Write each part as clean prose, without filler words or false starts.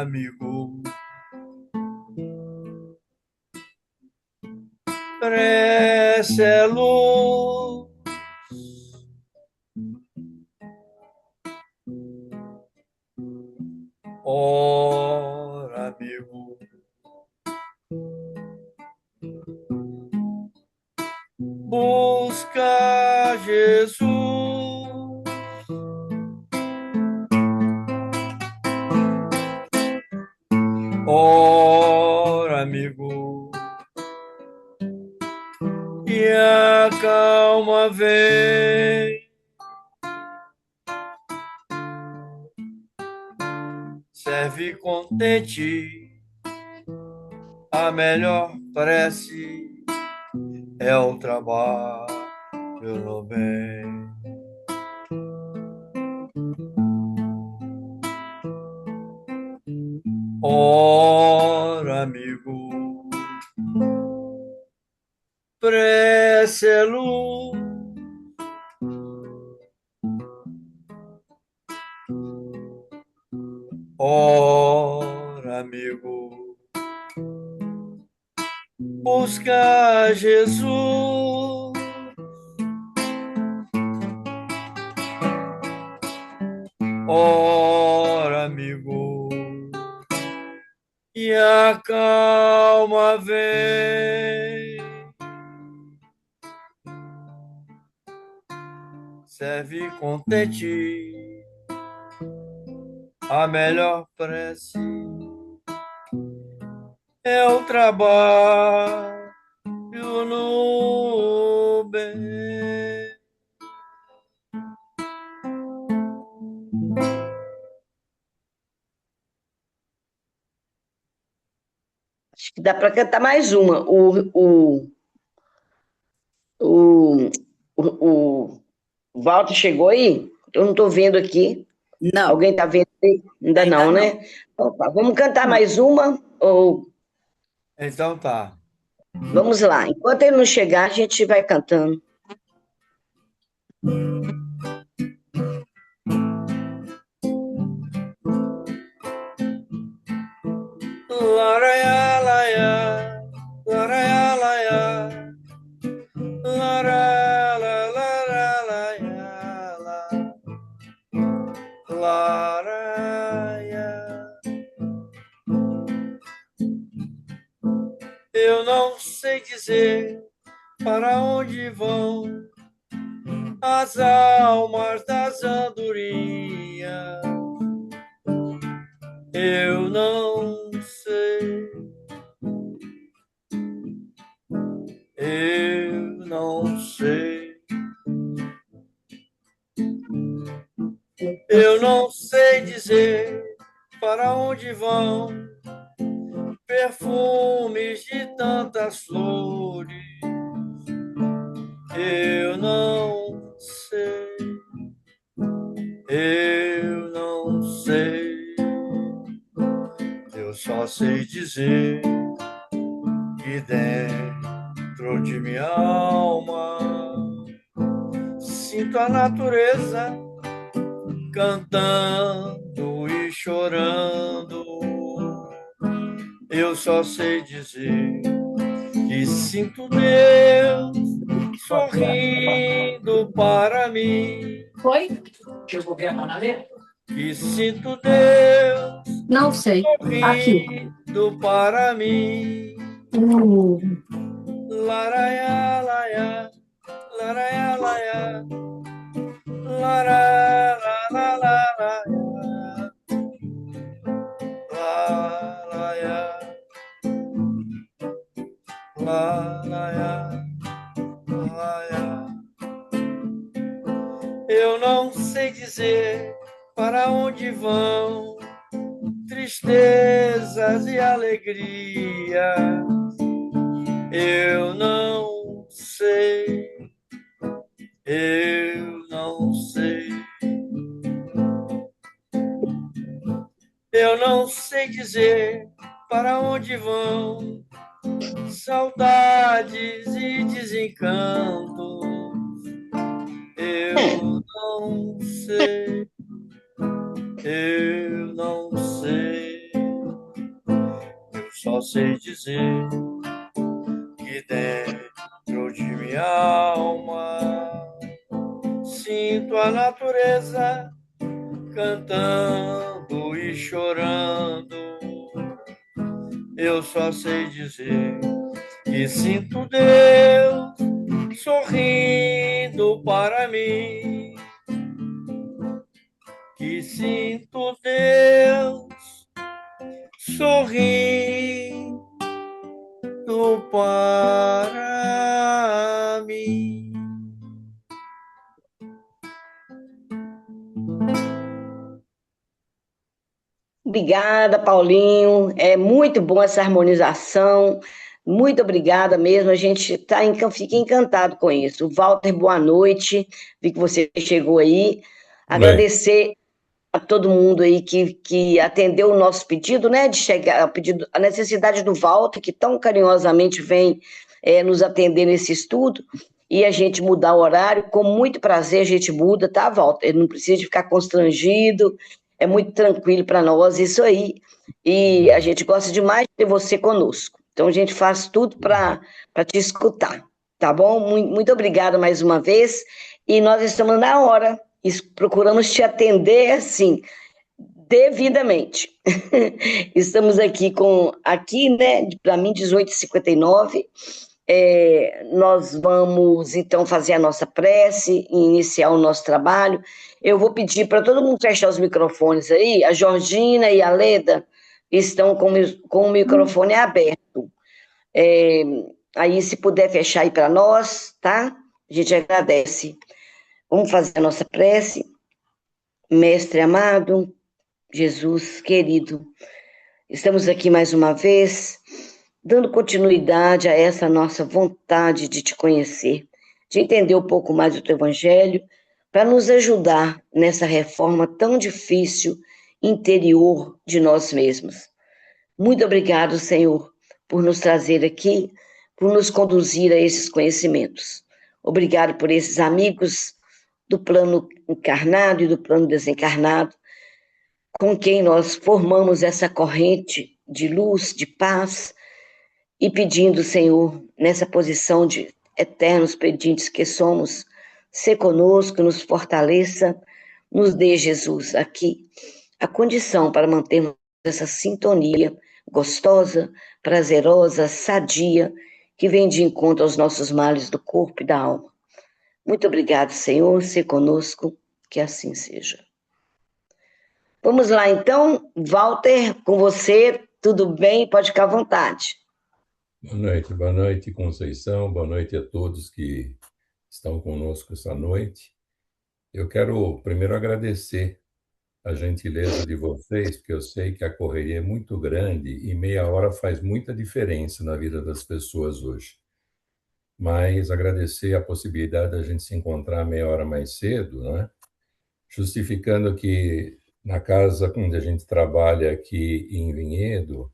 amigo, prece é luz. Ora, amigo, busca Jesus. Ora, amigo, e a calma vem. Serve contente, a melhor prece é o trabalho no bem. Ora, amigo, prece é luz. Ora, amigo, busca Jesus. Ora, amigo, e a calma vem. Serve contente, a melhor prece é o trabalho no bem. Acho que dá para cantar mais uma. O, o Walter chegou aí? Eu não estou vendo aqui. Não, Alguém está vendo aí? Ainda ainda não, não. né? Então, tá. Vamos cantar Não. mais uma? Ou Então tá. vamos lá. Enquanto ele não chegar, a gente vai cantando. Laraiá, laiá, laraiá, laiá, lará, lá, lará, laiá, lá, laraiá. Eu não sei dizer para onde vão as almas das andorinhas. Eu não sei, eu não sei, eu não sei dizer para onde vão perfumes de tantas flores. Eu não sei, eu não sei, eu só sei dizer que dentro de minha alma sinto a natureza cantando e chorando. Eu só sei dizer que sinto Deus sorrindo para mim. Foi? Chegou bem a mão na letra? Que sinto Deus Não sei. Aqui. sorrindo para mim. Hum. Laraiá, laiá, laraiá, laiá, lará, lá, lá, lá, lá, lá, laiá, lá, laiá, laiá. Eu não sei dizer para onde vão tristezas e alegrias. Eu não sei, eu não sei, eu não sei dizer para onde vão saudades e desencantos. Eu não sei, eu não sei, sei dizer que dentro de minha alma sinto a natureza cantando e chorando. Eu só sei dizer que sinto Deus sorrindo para mim, que sinto Deus sorrindo para mim. Obrigada, Paulinho. É muito bom essa harmonização. Muito obrigada mesmo. A gente fica encantado com isso. Walter, boa noite. Vi que você chegou aí. Oi. Agradecer a todo mundo aí que atendeu o nosso pedido, né? De chegar, a necessidade do Walter, que tão carinhosamente vem nos atender nesse estudo, e a gente mudar o horário. Com muito prazer a gente muda, tá, Walter? Não precisa de ficar constrangido. É muito tranquilo para nós isso aí. E a gente gosta demais de ter você conosco. Então a gente faz tudo para te escutar, tá bom? Muito obrigada mais uma vez. E nós estamos na hora. Procuramos te atender assim, devidamente. Estamos aqui, né? Para mim, 18h59. Nós vamos, então, fazer a nossa prece e iniciar o nosso trabalho. Eu vou pedir para todo mundo fechar os microfones aí. A Georgina e a Leda estão com o microfone aberto. Aí, se puder fechar aí para nós, tá? A gente agradece. Vamos fazer a nossa prece. Mestre amado, Jesus querido, estamos aqui mais uma vez, dando continuidade a essa nossa vontade de te conhecer, de entender um pouco mais do teu evangelho, para nos ajudar nessa reforma tão difícil interior de nós mesmos. Muito obrigado, Senhor, por nos trazer aqui, por nos conduzir a esses conhecimentos. Obrigado por esses amigos do plano encarnado e do plano desencarnado, com quem nós formamos essa corrente de luz, de paz, e pedindo, Senhor, nessa posição de eternos pedintes que somos, se conosco, nos fortaleça, nos dê, Jesus, aqui a condição para mantermos essa sintonia gostosa, prazerosa, sadia, que vem de encontro aos nossos males do corpo e da alma. Muito obrigado, Senhor, se conosco, que assim seja. Vamos lá, então. Walter, com você, tudo bem? Pode ficar à vontade. Boa noite, Conceição, boa noite a todos que estão conosco essa noite. Eu quero primeiro agradecer a gentileza de vocês, porque eu sei que a correria é muito grande e meia hora faz muita diferença na vida das pessoas hoje. Mas agradecer a possibilidade da gente se encontrar meia hora mais cedo, né? Justificando que na casa onde a gente trabalha aqui em Vinhedo,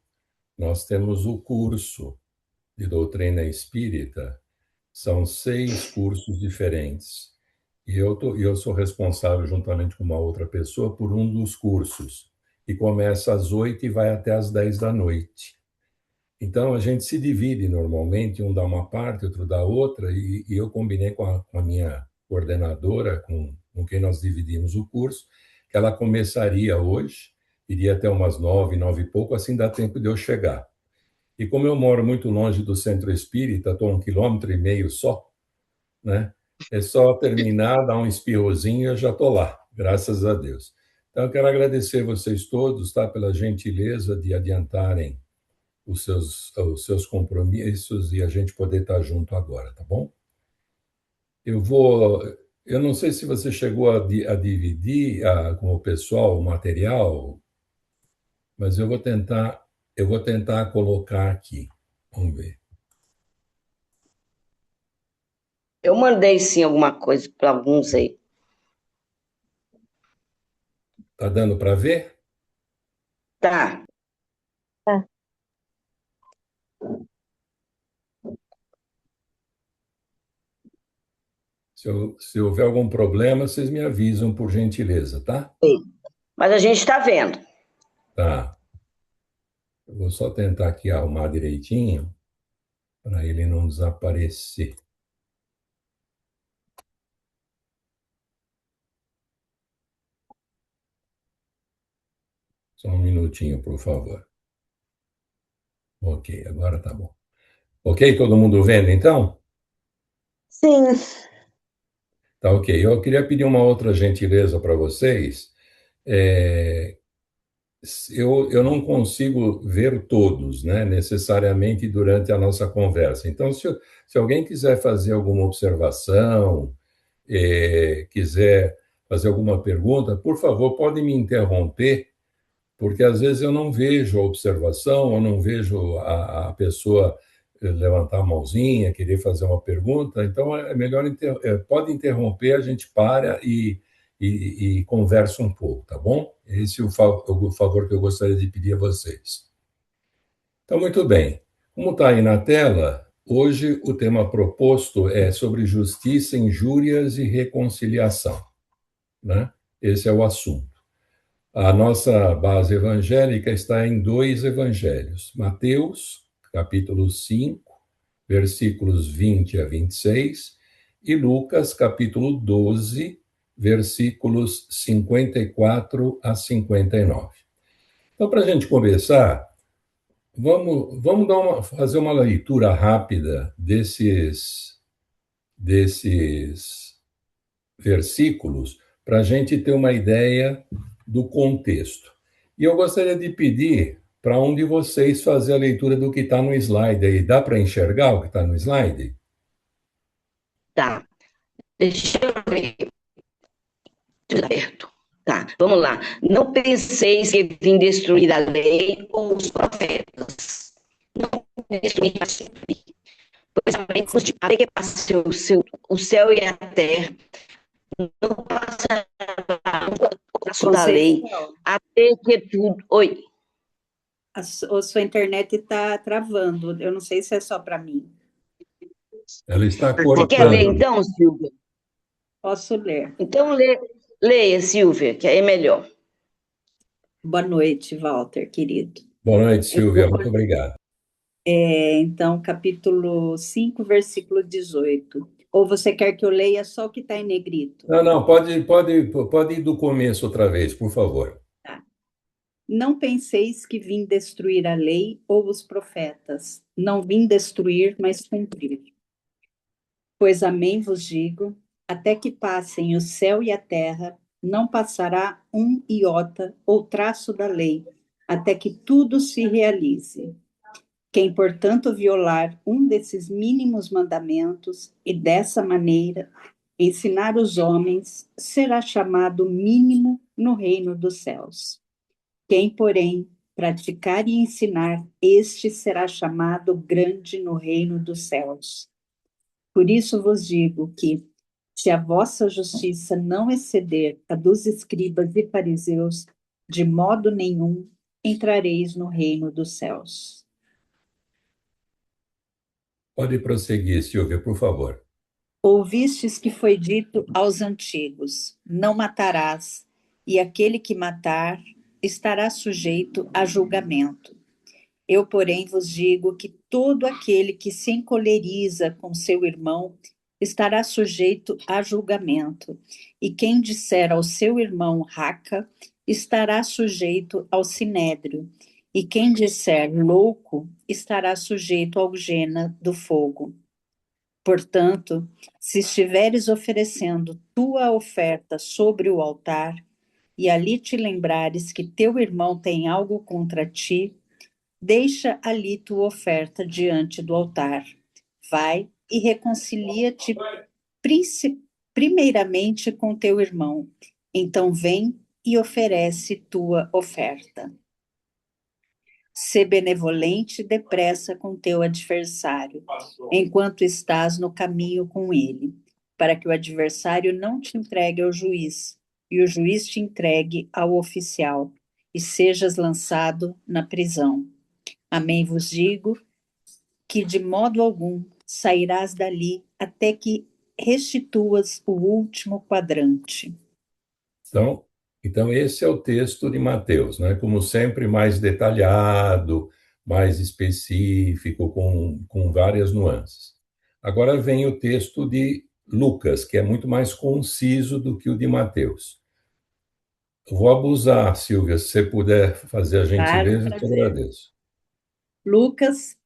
nós temos o curso de doutrina espírita. São 6 cursos diferentes. E eu sou responsável, juntamente com uma outra pessoa, por um dos cursos. E começa às 8 e vai até às 10 da noite. Então, a gente se divide normalmente, um dá uma parte, outro dá outra, e eu combinei com a minha coordenadora, com quem nós dividimos o curso, que ela começaria hoje, iria até umas 9, 9 e pouco, assim dá tempo de eu chegar. E como eu moro muito longe do centro espírita, estou 1,5 km só, né? É só terminar, dar um espirrozinho e eu já estou lá, graças a Deus. Então, eu quero agradecer vocês todos, tá, pela gentileza de adiantarem os seus compromissos e a gente poder estar junto agora, tá bom? Eu não sei se você chegou a dividir com o pessoal o material, mas eu vou tentar colocar aqui. Vamos ver. Eu mandei, sim, alguma coisa para alguns aí. Tá dando para ver? Tá. Se houver algum problema, vocês me avisam, por gentileza, tá? Mas a gente está vendo. Tá. Eu vou só tentar aqui arrumar direitinho para ele não desaparecer. Só um minutinho, por favor. Ok, agora tá bom. Ok, todo mundo vendo então? Sim. Tá ok. Eu queria pedir uma outra gentileza para vocês. É, eu não consigo ver todos, né, necessariamente durante a nossa conversa. Então, se alguém quiser fazer alguma observação, quiser fazer alguma pergunta, por favor, pode me interromper, porque às vezes eu não vejo a observação, eu não vejo a pessoa levantar a mãozinha, querer fazer uma pergunta, então é melhor, pode interromper, a gente para e conversa um pouco, tá bom? Esse é o favor que eu gostaria de pedir a vocês. Então, muito bem. Como está aí na tela, hoje o tema proposto é sobre justiça, injúrias e reconciliação, né? Esse é o assunto. A nossa base evangélica está em dois evangelhos: Mateus, capítulo 5, versículos 20 a 26, e Lucas, capítulo 12, versículos 54 a 59. Então, para a gente começar, vamos fazer uma leitura rápida desses versículos para a gente ter uma ideia do contexto. E eu gostaria de pedir para um de vocês fazer a leitura do que está no slide aí. Dá para enxergar o que está no slide? Tá. Deixa eu ver. Tudo aberto. Tá, vamos lá. Não penseis que vim destruir a lei ou os profetas. Não destruir para sempre. Pois até que passe o céu e a terra, não passará o traço da lei, até que tudo. Oi. A sua internet está travando. Eu não sei se é só para mim. Ela está Você quer ler cortando. então, Silvia? Posso ler. Então leia, Silvia, que aí é melhor. Boa noite, Walter, querido. Boa noite, Silvia. Muito obrigado. Então, capítulo 5, versículo 18. Ou você quer que eu leia só o que está em negrito? Não, pode ir do começo outra vez, por favor. Tá. Não penseis que vim destruir a lei ou os profetas. Não vim destruir, mas cumprir. Pois amém vos digo, até que passem o céu e a terra, não passará um iota ou traço da lei, até que tudo se realize. Quem, portanto, violar um desses mínimos mandamentos e dessa maneira ensinar os homens, será chamado mínimo no reino dos céus. Quem, porém, praticar e ensinar, este será chamado grande no reino dos céus. Por isso vos digo que, se a vossa justiça não exceder a dos escribas e fariseus, de modo nenhum entrareis no reino dos céus. Pode prosseguir, Silvia, por favor. Ouvistes que foi dito aos antigos: não matarás, e aquele que matar estará sujeito a julgamento. Eu, porém, vos digo que todo aquele que se encoleriza com seu irmão estará sujeito a julgamento, e quem disser ao seu irmão raca estará sujeito ao sinédrio, e quem disser louco estará sujeito ao gena do fogo. Portanto, se estiveres oferecendo tua oferta sobre o altar, e ali te lembrares que teu irmão tem algo contra ti, deixa ali tua oferta diante do altar. Vai e reconcilia-te primeiramente com teu irmão. Então vem e oferece tua oferta. Sê benevolente depressa com teu adversário, enquanto estás no caminho com ele, para que o adversário não te entregue ao juiz, e o juiz te entregue ao oficial, e sejas lançado na prisão. Amém vos digo que de modo algum sairás dali até que restituas o último quadrante. Então, esse é o texto de Mateus, né? Como sempre, mais detalhado, mais específico, com várias nuances. Agora vem o texto de Lucas, que é muito mais conciso do que o de Mateus. Eu vou abusar, Silvia, se você puder fazer a Claro, gentileza, eu te prazer. agradeço. Lucas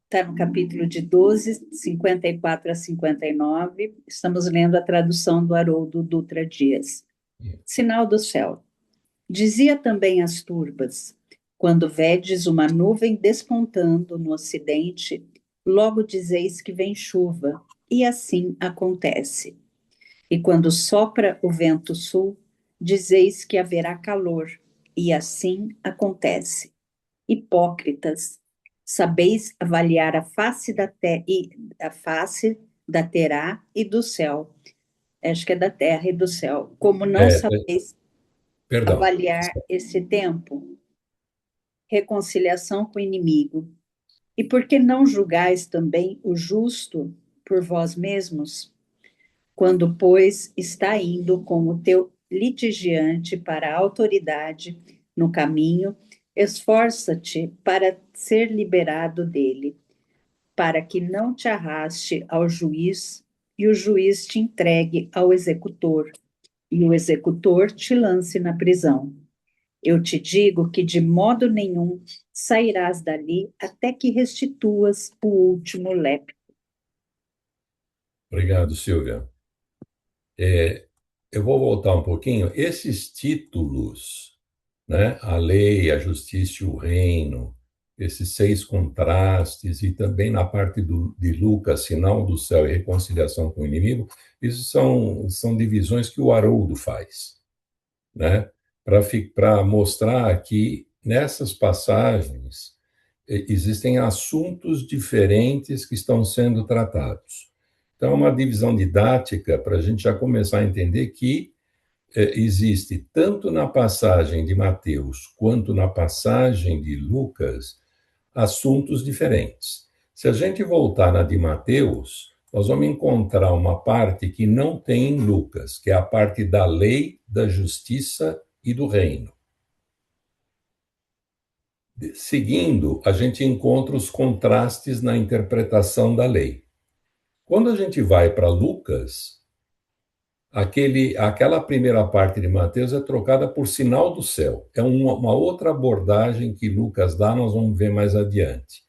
está no capítulo de 12, 54 a 59. Estamos lendo a tradução do Haroldo Dutra Dias. Sinal do céu. Dizia também as turbas: quando vedes uma nuvem despontando no ocidente, logo dizeis que vem chuva, e assim acontece. E quando sopra o vento sul, dizeis que haverá calor, e assim acontece. Hipócritas, sabeis avaliar a face da terra e do céu. Acho que é da terra e do céu. Como não É, sabeis perdão. avaliar esse tempo, reconciliação com o inimigo. E por que não julgais também o justo por vós mesmos? Quando, pois, está indo com o teu litigiante para a autoridade no caminho, esforça-te para ser liberado dele, para que não te arraste ao juiz e o juiz te entregue ao executor, e o executor te lance na prisão. Eu te digo que de modo nenhum sairás dali até que restituas o último lepre. Obrigado, Silvia. Eu vou voltar um pouquinho. Esses títulos, né, a lei, a justiça e o reino, esses 6 contrastes, e também na parte de Lucas, sinal do céu e reconciliação com o inimigo, isso são divisões que o Haroldo faz, né, para mostrar que nessas passagens existem assuntos diferentes que estão sendo tratados. Então, é uma divisão didática para a gente já começar a entender que existe, tanto na passagem de Mateus quanto na passagem de Lucas, assuntos diferentes. Se a gente voltar na de Mateus, nós vamos encontrar uma parte que não tem em Lucas, que é a parte da lei, da justiça e do reino. Seguindo, a gente encontra os contrastes na interpretação da lei. Quando a gente vai para Lucas, aquela primeira parte de Mateus é trocada por sinal do céu. É uma outra abordagem que Lucas dá, nós vamos ver mais adiante.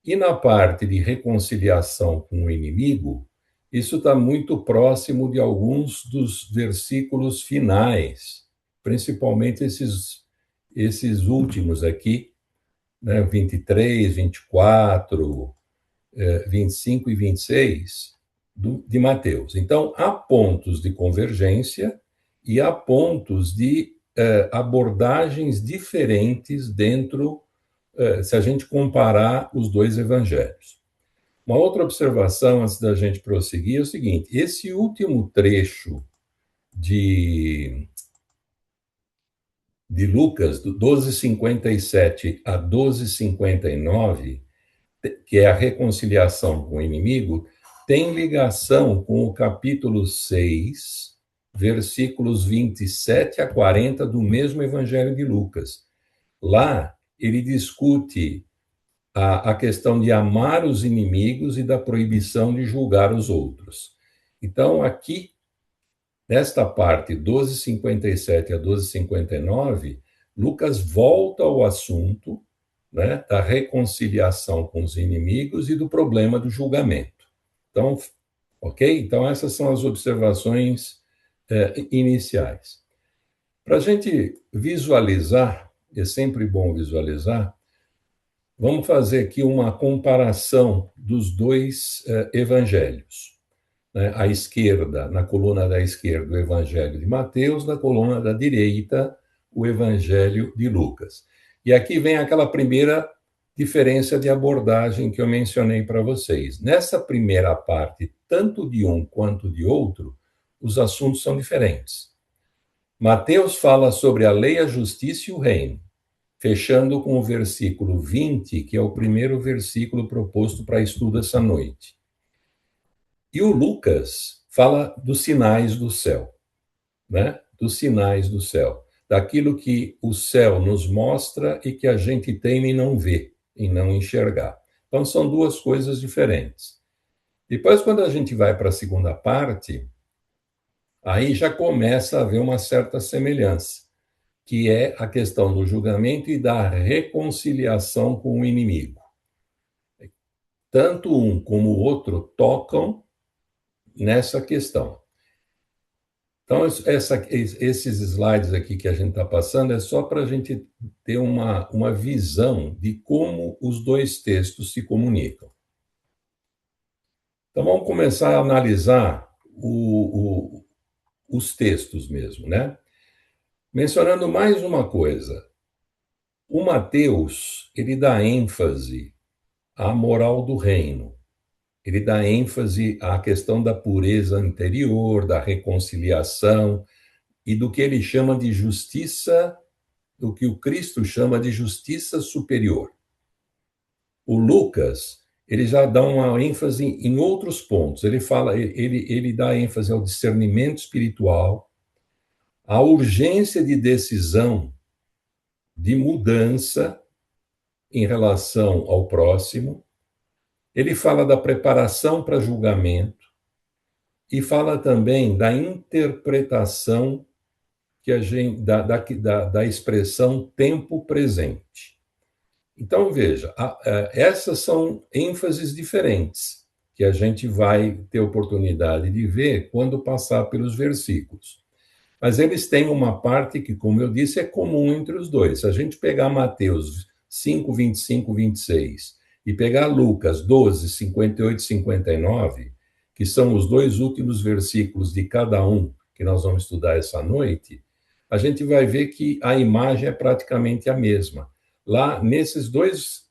E na parte de reconciliação com o inimigo, isso está muito próximo de alguns dos versículos finais, principalmente esses últimos aqui, né, 23, 24, 25 e 26 de Mateus. Então, há pontos de convergência e há pontos de abordagens diferentes dentro, se a gente comparar os dois evangelhos. Uma outra observação, antes da gente prosseguir, é o seguinte: esse último trecho de Lucas, do 12:57 a 12:59, que é a reconciliação com o inimigo, tem ligação com o capítulo 6, versículos 27 a 40 do mesmo Evangelho de Lucas. Lá, ele discute a questão de amar os inimigos e da proibição de julgar os outros. Então, aqui, nesta parte, 12:57 a 12:59, Lucas volta ao assunto, né, da reconciliação com os inimigos e do problema do julgamento. Então, ok? Então, essas são as observações iniciais. Para a gente visualizar, é sempre bom visualizar, vamos fazer aqui uma comparação dos dois evangelhos. Né? À esquerda, na coluna da esquerda, o evangelho de Mateus, na coluna da direita, o evangelho de Lucas. E aqui vem aquela primeira diferença de abordagem que eu mencionei para vocês. Nessa primeira parte, tanto de um quanto de outro, os assuntos são diferentes. Mateus fala sobre a lei, a justiça e o reino, fechando com o versículo 20, que é o primeiro versículo proposto para estudo essa noite. E o Lucas fala dos sinais do céu, né? Dos sinais do céu, daquilo que o céu nos mostra e que a gente teme e não vê, e não enxergar. Então, são duas coisas diferentes. Depois, quando a gente vai para a segunda parte, aí já começa a haver uma certa semelhança, que é a questão do julgamento e da reconciliação com o inimigo. Tanto um como o outro tocam nessa questão. Então, esses slides aqui que a gente está passando é só para a gente ter uma visão de como os dois textos se comunicam. Então, vamos começar a analisar os textos mesmo, né? Mencionando mais uma coisa. O Mateus, ele dá ênfase à moral do reino. Ele dá ênfase à questão da pureza interior, da reconciliação e do que ele chama de justiça, do que o Cristo chama de justiça superior. O Lucas, ele já dá uma ênfase em outros pontos. Ele dá ênfase ao discernimento espiritual, à urgência de decisão, de mudança em relação ao próximo. Ele fala da preparação para julgamento e fala também da interpretação da expressão tempo presente. Então, veja, essas são ênfases diferentes que a gente vai ter oportunidade de ver quando passar pelos versículos. Mas eles têm uma parte que, como eu disse, é comum entre os dois. Se a gente pegar Mateus 5, 25, 26 e pegar Lucas 12, 58 e 59, que são os dois últimos versículos de cada um que nós vamos estudar essa noite, a gente vai ver que a imagem é praticamente a mesma. Lá, nesses dois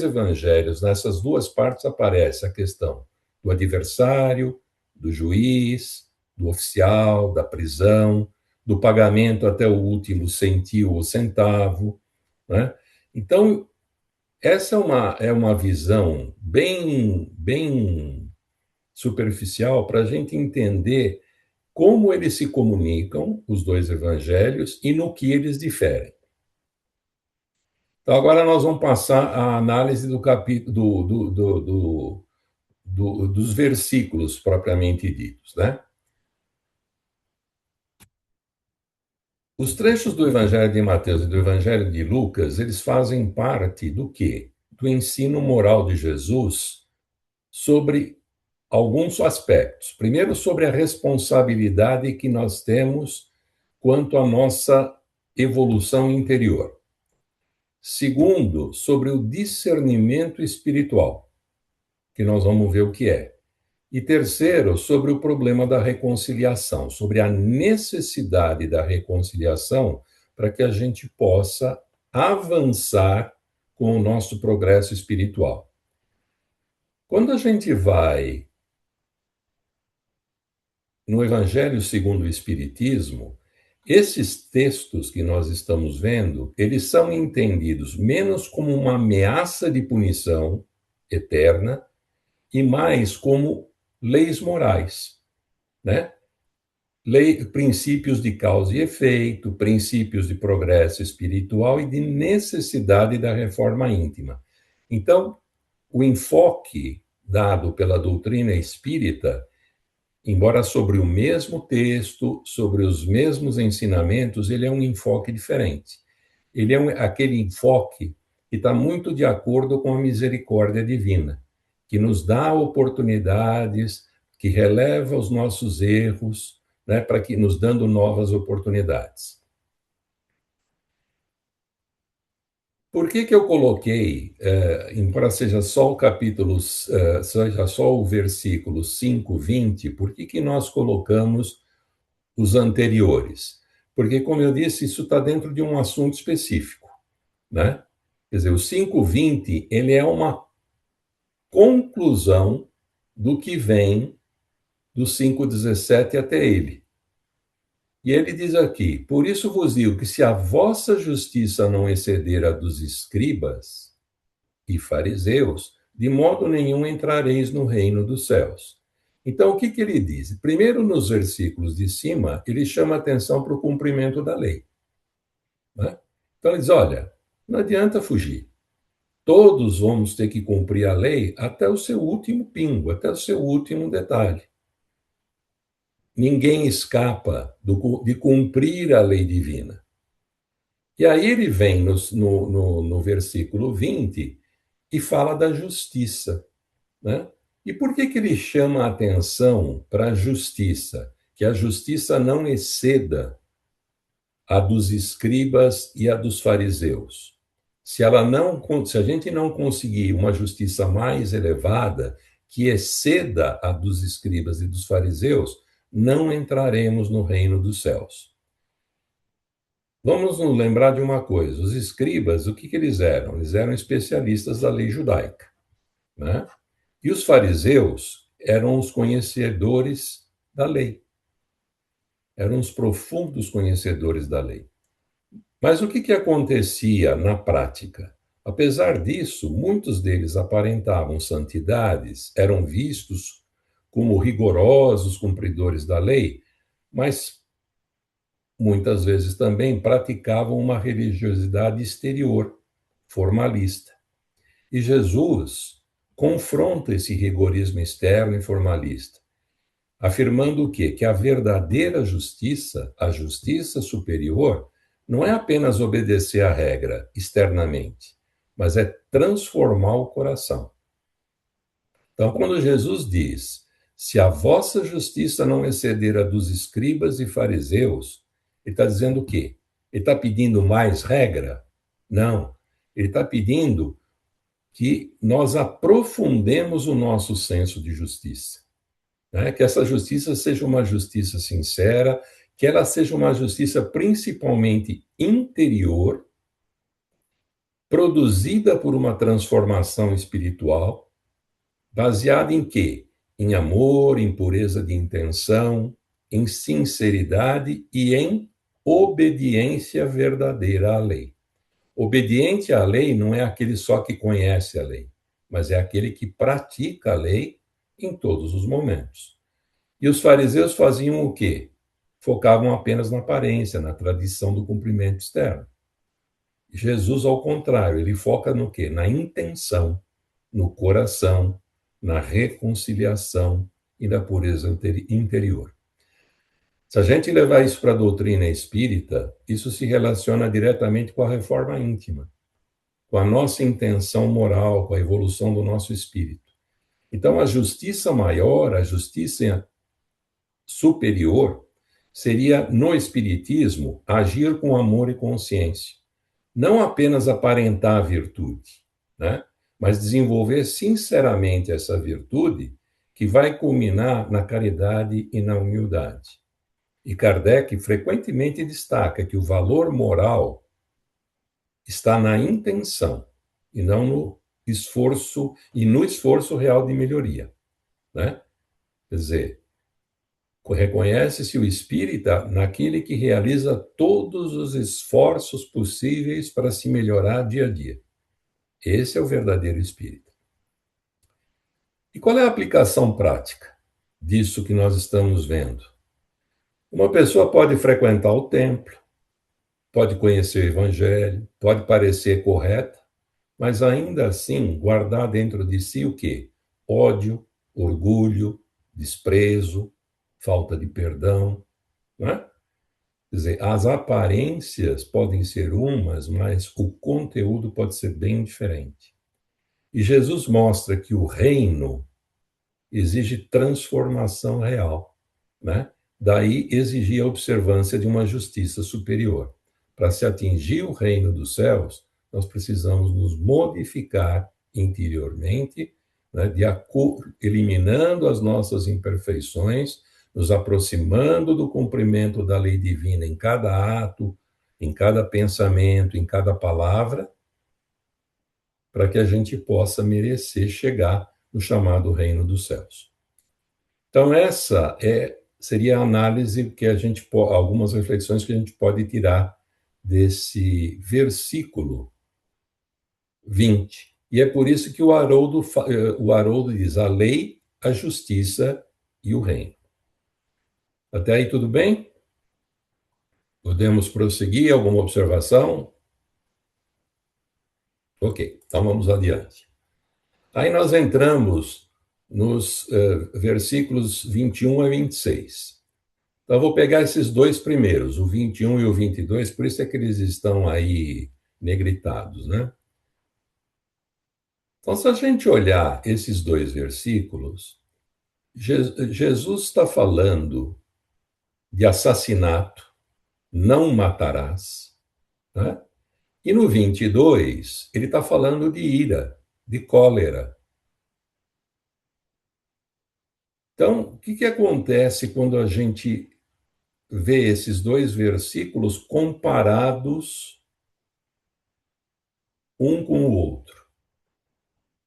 evangelhos, nessas duas partes, aparece a questão do adversário, do juiz, do oficial, da prisão, do pagamento até o último centil ou centavo, né? Então, essa é uma visão bem superficial para a gente entender como eles se comunicam, os dois evangelhos, e no que eles diferem. Então, agora nós vamos passar à análise do capítulo dos versículos propriamente ditos, né? Os trechos do Evangelho de Mateus e do Evangelho de Lucas, eles fazem parte do quê? Do ensino moral de Jesus sobre alguns aspectos. Primeiro, sobre a responsabilidade que nós temos quanto à nossa evolução interior. Segundo, sobre o discernimento espiritual, que nós vamos ver o que é. E terceiro, sobre o problema da reconciliação, sobre a necessidade da reconciliação para que a gente possa avançar com o nosso progresso espiritual. Quando a gente vai no Evangelho segundo o Espiritismo, esses textos que nós estamos vendo, eles são entendidos menos como uma ameaça de punição eterna e mais como leis morais, né? Princípios de causa e efeito, princípios de progresso espiritual e de necessidade da reforma íntima. Então, o enfoque dado pela doutrina espírita, embora sobre o mesmo texto, sobre os mesmos ensinamentos, ele é um enfoque diferente. Ele é aquele enfoque que está muito de acordo com a misericórdia divina, que nos dá oportunidades, que releva os nossos erros, né, para que nos dando novas oportunidades. Por que eu coloquei, embora seja só o capítulo, seja só o versículo 5, 20, por que nós colocamos os anteriores? Porque, como eu disse, isso está dentro de um assunto específico, né? Quer dizer, o 5, 20, ele é uma conclusão do que vem do 5:17 até ele. E ele diz aqui: por isso vos digo que se a vossa justiça não exceder a dos escribas e fariseus, de modo nenhum entrareis no reino dos céus. Então, o que ele diz? Primeiro, nos versículos de cima, ele chama atenção para o cumprimento da lei, né? Então, ele diz, olha, não adianta fugir. Todos vamos ter que cumprir a lei até o seu último pingo, até o seu último detalhe. Ninguém escapa de cumprir a lei divina. E aí ele vem no versículo 20 e fala da justiça, né? E por que ele chama a atenção para a justiça? Que a justiça não exceda a dos escribas e a dos fariseus. Se a gente não conseguir uma justiça mais elevada, que exceda a dos escribas e dos fariseus, não entraremos no reino dos céus. Vamos nos lembrar de uma coisa: os escribas, o que eles eram? Eles eram especialistas da lei judaica, né? E os fariseus eram os conhecedores da lei, eram os profundos conhecedores da lei. Mas o que acontecia na prática? Apesar disso, muitos deles aparentavam santidades, eram vistos como rigorosos cumpridores da lei, mas muitas vezes também praticavam uma religiosidade exterior, formalista. E Jesus confronta esse rigorismo externo e formalista, afirmando o quê? Que a verdadeira justiça, a justiça superior, não é apenas obedecer à regra externamente, mas é transformar o coração. Então, quando Jesus diz: se a vossa justiça não exceder a dos escribas e fariseus, ele está dizendo o quê? Ele está pedindo mais regra? Não. Ele está pedindo que nós aprofundemos o nosso senso de justiça, né? Que essa justiça seja uma justiça sincera, que ela seja uma justiça principalmente interior, produzida por uma transformação espiritual, baseada em quê? Em amor, em pureza de intenção, em sinceridade e em obediência verdadeira à lei. Obediente à lei não é aquele só que conhece a lei, mas é aquele que pratica a lei em todos os momentos. E os fariseus faziam o quê? Focavam apenas na aparência, na tradição do cumprimento externo. Jesus, ao contrário, ele foca no quê? Na intenção, no coração, na reconciliação e na pureza interior. Se a gente levar isso para a doutrina espírita, isso se relaciona diretamente com a reforma íntima, com a nossa intenção moral, com a evolução do nosso espírito. Então, a justiça maior, a justiça superior, seria, no espiritismo, agir com amor e consciência. Não apenas aparentar a virtude, né? Mas desenvolver sinceramente essa virtude que vai culminar na caridade e na humildade. E Kardec frequentemente destaca que o valor moral está na intenção e não no esforço real de melhoria, né? Quer dizer, reconhece-se o espírita naquele que realiza todos os esforços possíveis para se melhorar dia a dia. Esse é o verdadeiro espírita. E qual é a aplicação prática disso que nós estamos vendo? Uma pessoa pode frequentar o templo, pode conhecer o evangelho, pode parecer correta, mas ainda assim guardar dentro de si o quê? Ódio, orgulho, desprezo, falta de perdão, não é? Quer dizer, as aparências podem ser umas, mas o conteúdo pode ser bem diferente. E Jesus mostra que o reino exige transformação real, né? Daí exigir a observância de uma justiça superior. Para se atingir o reino dos céus, nós precisamos nos modificar interiormente, né? Eliminando as nossas imperfeições, nos aproximando do cumprimento da lei divina em cada ato, em cada pensamento, em cada palavra, para que a gente possa merecer chegar no chamado reino dos céus. Então, essa seria a análise que algumas reflexões que a gente pode tirar desse versículo 20. E é por isso que o Haroldo diz: a lei, a justiça e o reino. Até aí tudo bem? Podemos prosseguir? Alguma observação? Ok, então vamos adiante. Aí nós entramos nos versículos 21 a 26. Então, eu vou pegar esses dois primeiros, o 21 e o 22, por isso é que eles estão aí negritados, né? Então, se a gente olhar esses dois versículos, Jesus está falando de assassinato, não matarás, né? E no 22, ele está falando de ira, de cólera. Então, o que acontece quando a gente vê esses dois versículos comparados um com o outro?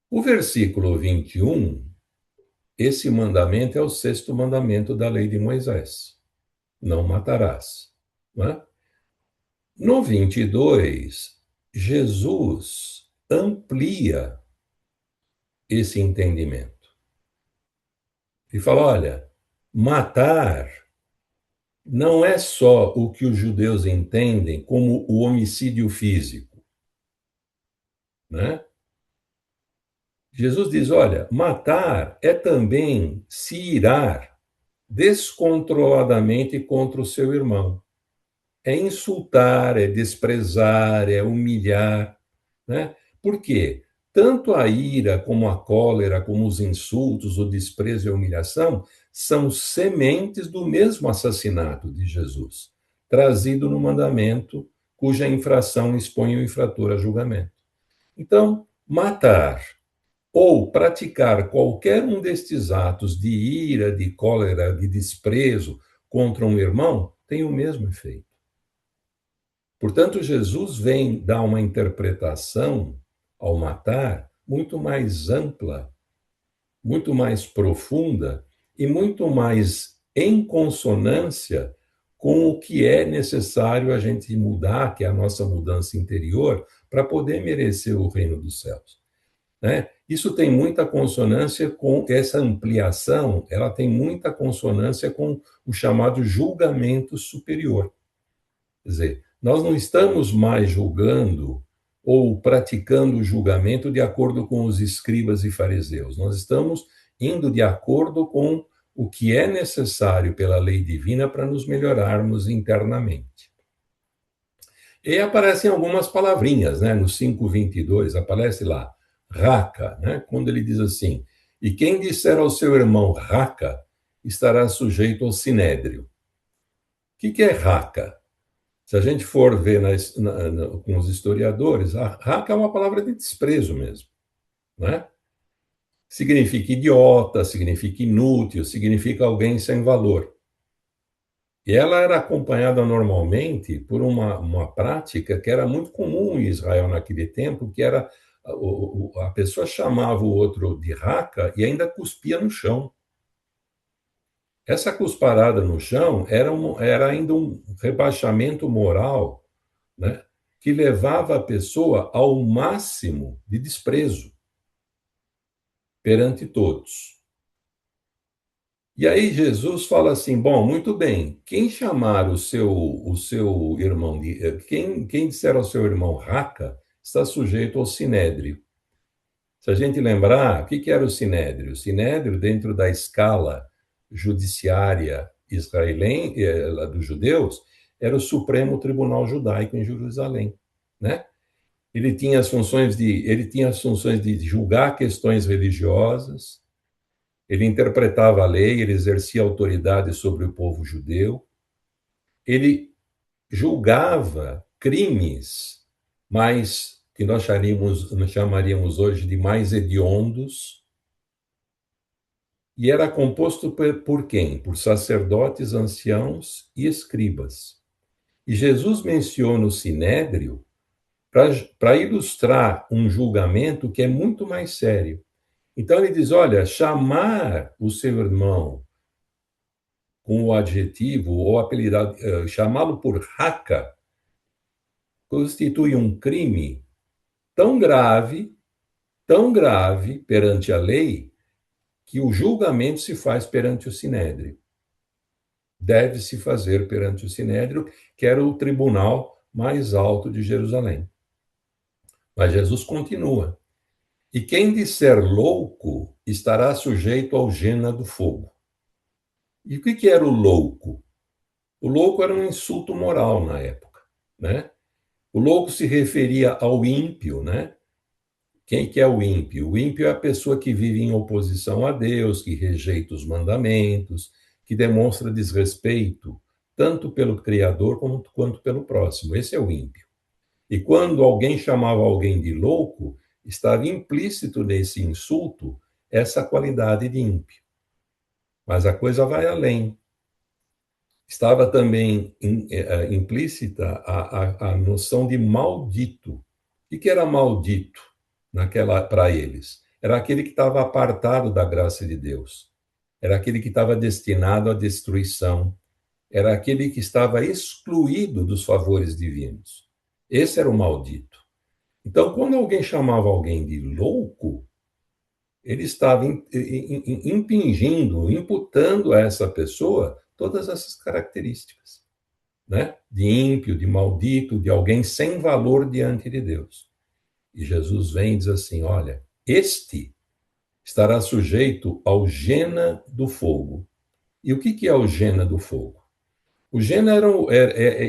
O versículo 21, esse mandamento é o sexto mandamento da lei de Moisés: não matarás. Não é? No 22, Jesus amplia esse entendimento e fala: olha, matar não é só o que os judeus entendem como o homicídio físico, né? Jesus diz: olha, matar é também se irar descontroladamente contra o seu irmão. É insultar, é desprezar, é humilhar, né? Por quê? Tanto a ira como a cólera, como os insultos, o desprezo e a humilhação são sementes do mesmo assassinato de Jesus, trazido no mandamento cuja infração expõe o infrator a julgamento. Então, matar ou praticar qualquer um destes atos de ira, de cólera, de desprezo contra um irmão tem o mesmo efeito. Portanto, Jesus vem dar uma interpretação ao matar muito mais ampla, muito mais profunda e muito mais em consonância com o que é necessário a gente mudar, que é a nossa mudança interior, para poder merecer o reino dos céus, né? Isso tem muita consonância com essa ampliação, ela tem muita consonância com o chamado julgamento superior. Quer dizer, nós não estamos mais julgando ou praticando o julgamento de acordo com os escribas e fariseus. Nós estamos indo de acordo com o que é necessário pela lei divina para nos melhorarmos internamente. E aparecem algumas palavrinhas, né? No 5:22 aparece lá, raca, né? Quando ele diz assim: e quem disser ao seu irmão raca, estará sujeito ao sinédrio. O que é raca? Se a gente for ver com os historiadores, a raca é uma palavra de desprezo mesmo, né? Significa idiota, significa inútil, significa alguém sem valor. E ela era acompanhada normalmente por uma prática que era muito comum em Israel naquele tempo, que era a pessoa chamava o outro de raca e ainda cuspia no chão. Essa cusparada no chão era ainda um rebaixamento moral, né, que levava a pessoa ao máximo de desprezo perante todos. E aí Jesus fala assim: bom, muito bem, quem chamar o seu irmão, quem disser ao seu irmão raca, está sujeito ao sinédrio. Se a gente lembrar, o que era o sinédrio? O sinédrio, dentro da escala judiciária israelense, dos judeus, era o Supremo Tribunal Judaico em Jerusalém, né? Ele tinha as funções de julgar questões religiosas, ele interpretava a lei, ele exercia autoridade sobre o povo judeu, ele julgava crimes mais que nós chamaríamos hoje de mais hediondos, e era composto por quem? Por sacerdotes, anciãos e escribas. E Jesus menciona o sinédrio para ilustrar um julgamento que é muito mais sério. Então ele diz: olha, chamar o seu irmão com o adjetivo ou apelidado, chamá-lo por raca, constitui um crime tão grave perante a lei, que o julgamento se faz perante o sinédrio. Deve se fazer perante o sinédrio, que era o tribunal mais alto de Jerusalém. Mas Jesus continua. E quem disser louco estará sujeito ao gena do fogo. E o que era o louco? O louco era um insulto moral na época, né? O louco se referia ao ímpio, né? Quem que é o ímpio? O ímpio é a pessoa que vive em oposição a Deus, que rejeita os mandamentos, que demonstra desrespeito, tanto pelo Criador quanto pelo próximo. Esse é o ímpio. E quando alguém chamava alguém de louco, estava implícito nesse insulto essa qualidade de ímpio. Mas a coisa vai além. Estava também implícita a noção de maldito. O que era maldito para eles? Era aquele que estava apartado da graça de Deus. Era aquele que estava destinado à destruição. Era aquele que estava excluído dos favores divinos. Esse era o maldito. Então, quando alguém chamava alguém de louco, ele estava impingindo, imputando a essa pessoa todas essas características, né? De ímpio, de maldito, de alguém sem valor diante de Deus. E Jesus vem e diz assim: olha, este estará sujeito ao gena do fogo. E o que é o gena do fogo? O Gena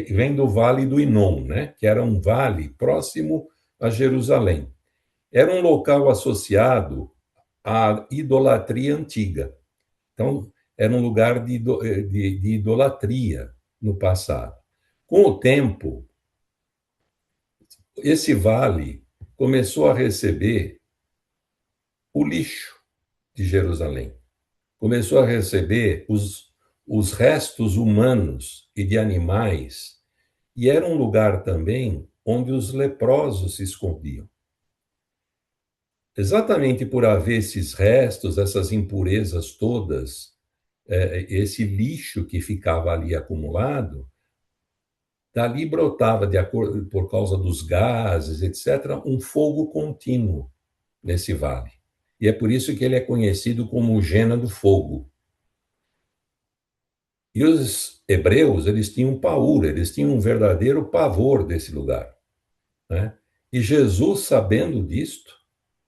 vem do Vale do Inom, né? Que era um vale próximo a Jerusalém. Era um local associado à idolatria antiga. Então, era um lugar de idolatria no passado. Com o tempo, esse vale começou a receber o lixo de Jerusalém. Começou a receber os restos humanos e de animais, e era um lugar também onde os leprosos se escondiam. Exatamente por haver esses restos, essas impurezas todas, esse lixo que ficava ali acumulado, dali brotava, por causa dos gases, etc., um fogo contínuo nesse vale. E é por isso que ele é conhecido como o Gena do Fogo. E os hebreus, eles tinham paura, eles tinham um verdadeiro pavor desse lugar, né? E Jesus, sabendo disto,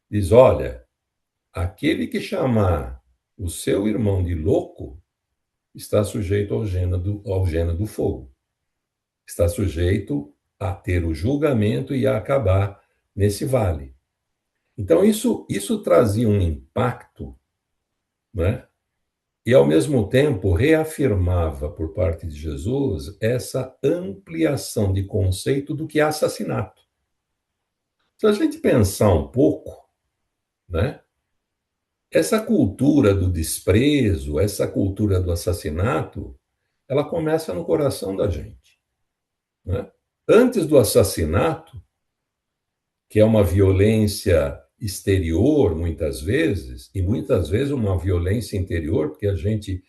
diz: olha, aquele que chamar o seu irmão de louco está sujeito ao gena do fogo. Está sujeito a ter o julgamento e a acabar nesse vale. Então, isso trazia um impacto, né? E, ao mesmo tempo, reafirmava, por parte de Jesus, essa ampliação de conceito do que é assassinato. Se a gente pensar um pouco, né, essa cultura do desprezo, essa cultura do assassinato, ela começa no coração da gente, né? Antes do assassinato, que é uma violência exterior, muitas vezes, e muitas vezes uma violência interior, porque a gente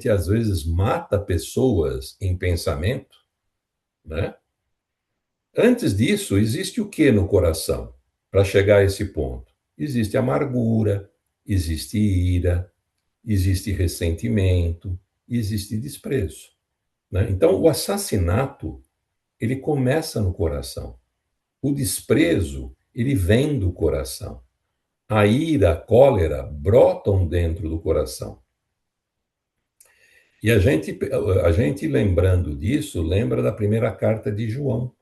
às vezes mata pessoas em pensamento, né? Antes disso, existe o que no coração para chegar a esse ponto? Existe amargura, existe ira, existe ressentimento, existe desprezo, né? Então, o assassinato, ele começa no coração. O desprezo, ele vem do coração. A ira, a cólera brotam dentro do coração. E a gente lembrando disso, lembra da primeira carta de João,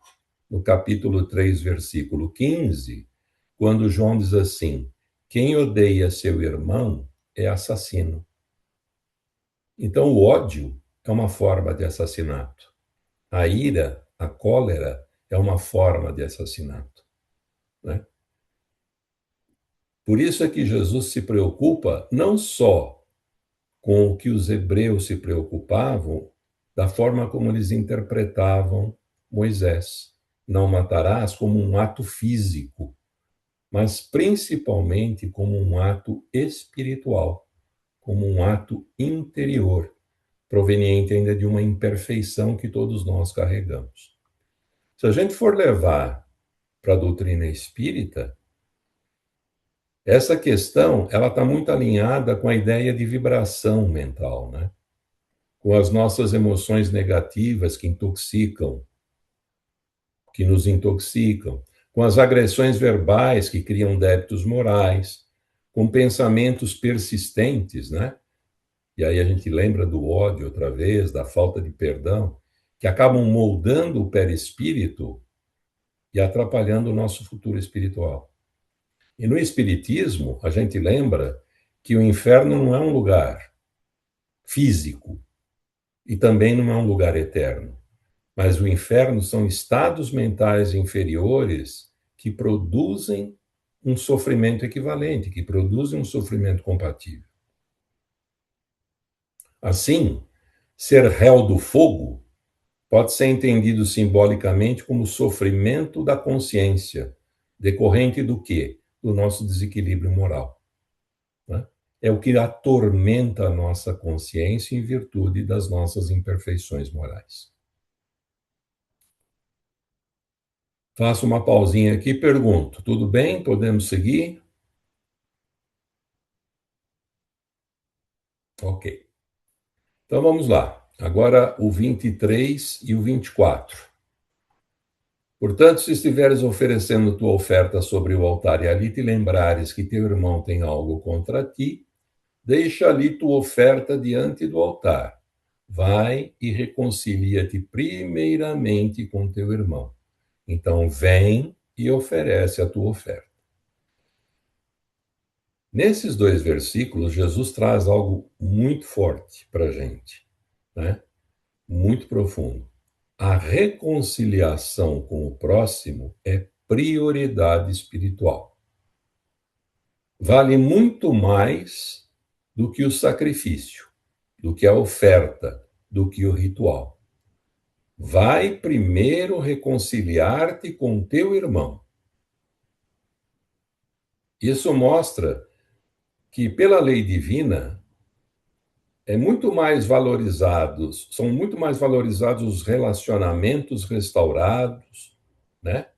no capítulo 3, versículo 15, quando João diz assim: quem odeia seu irmão é assassino. Então, o ódio é uma forma de assassinato. A ira, a cólera, é uma forma de assassinato, né? Por isso é que Jesus se preocupa não só com o que os hebreus se preocupavam, da forma como eles interpretavam Moisés. Não matarás como um ato físico, mas principalmente como um ato espiritual, como um ato interior, proveniente ainda de uma imperfeição que todos nós carregamos. Se a gente for levar para a doutrina espírita, essa questão ela está muito alinhada com a ideia de vibração mental, né? Com as nossas emoções negativas que nos intoxicam, com as agressões verbais que criam débitos morais, com pensamentos persistentes, né? E aí a gente lembra do ódio outra vez, da falta de perdão, que acabam moldando o perispírito e atrapalhando o nosso futuro espiritual. E no Espiritismo, a gente lembra que o inferno não é um lugar físico e também não é um lugar eterno, mas o inferno são estados mentais inferiores que produzem um sofrimento equivalente, que produzem um sofrimento compatível. Assim, ser réu do fogo pode ser entendido simbolicamente como sofrimento da consciência, decorrente do quê? Do nosso desequilíbrio moral, né? É o que atormenta a nossa consciência em virtude das nossas imperfeições morais. Faço uma pausinha aqui e pergunto: tudo bem? Podemos seguir? Ok. Então vamos lá. Agora o 23 e o 24. Portanto, se estiveres oferecendo tua oferta sobre o altar e ali te lembrares que teu irmão tem algo contra ti, deixa ali tua oferta diante do altar. Vai e reconcilia-te primeiramente com teu irmão. Então, vem e oferece a tua oferta. Nesses dois versículos, Jesus traz algo muito forte para a gente, né? Muito profundo. A reconciliação com o próximo é prioridade espiritual. Vale muito mais do que o sacrifício, do que a oferta, do que o ritual. Vai primeiro reconciliar-te com teu irmão. Isso mostra que, pela lei divina, são muito mais valorizados os relacionamentos restaurados, né?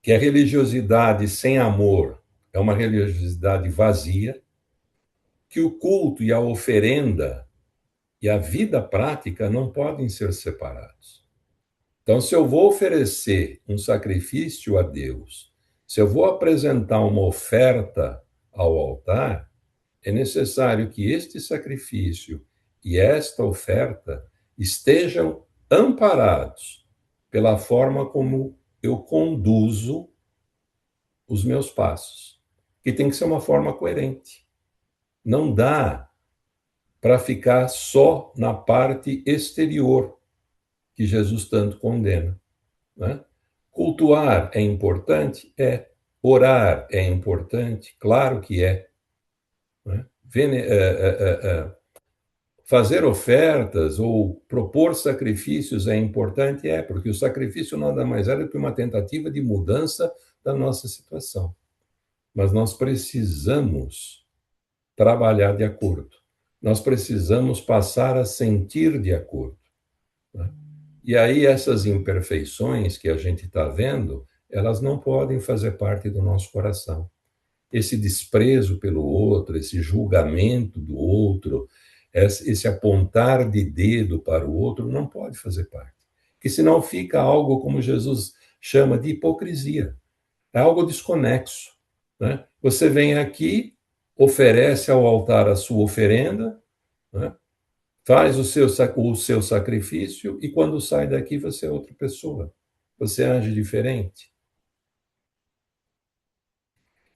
Que a religiosidade sem amor é uma religiosidade vazia, que o culto e a oferenda e a vida prática não podem ser separados. Então, se eu vou oferecer um sacrifício a Deus, se eu vou apresentar uma oferta ao altar, é necessário que este sacrifício e esta oferta estejam amparados pela forma como eu conduzo os meus passos, que tem que ser uma forma coerente. Não dá para ficar só na parte exterior, que Jesus tanto condena, né? Cultuar é importante? É. Orar é importante? Claro que é, né? Fazer ofertas ou propor sacrifícios é importante? É, porque o sacrifício nada mais é do que uma tentativa de mudança da nossa situação. Mas nós precisamos trabalhar de acordo. Nós precisamos passar a sentir de acordo, né? E aí essas imperfeições que a gente está vendo, elas não podem fazer parte do nosso coração. Esse desprezo pelo outro, esse julgamento do outro, esse apontar de dedo para o outro, não pode fazer parte. Porque senão fica algo como Jesus chama de hipocrisia. É algo desconexo, né? Você vem aqui, oferece ao altar a sua oferenda, né? Faz o seu sacrifício e quando sai daqui você é outra pessoa. Você age diferente.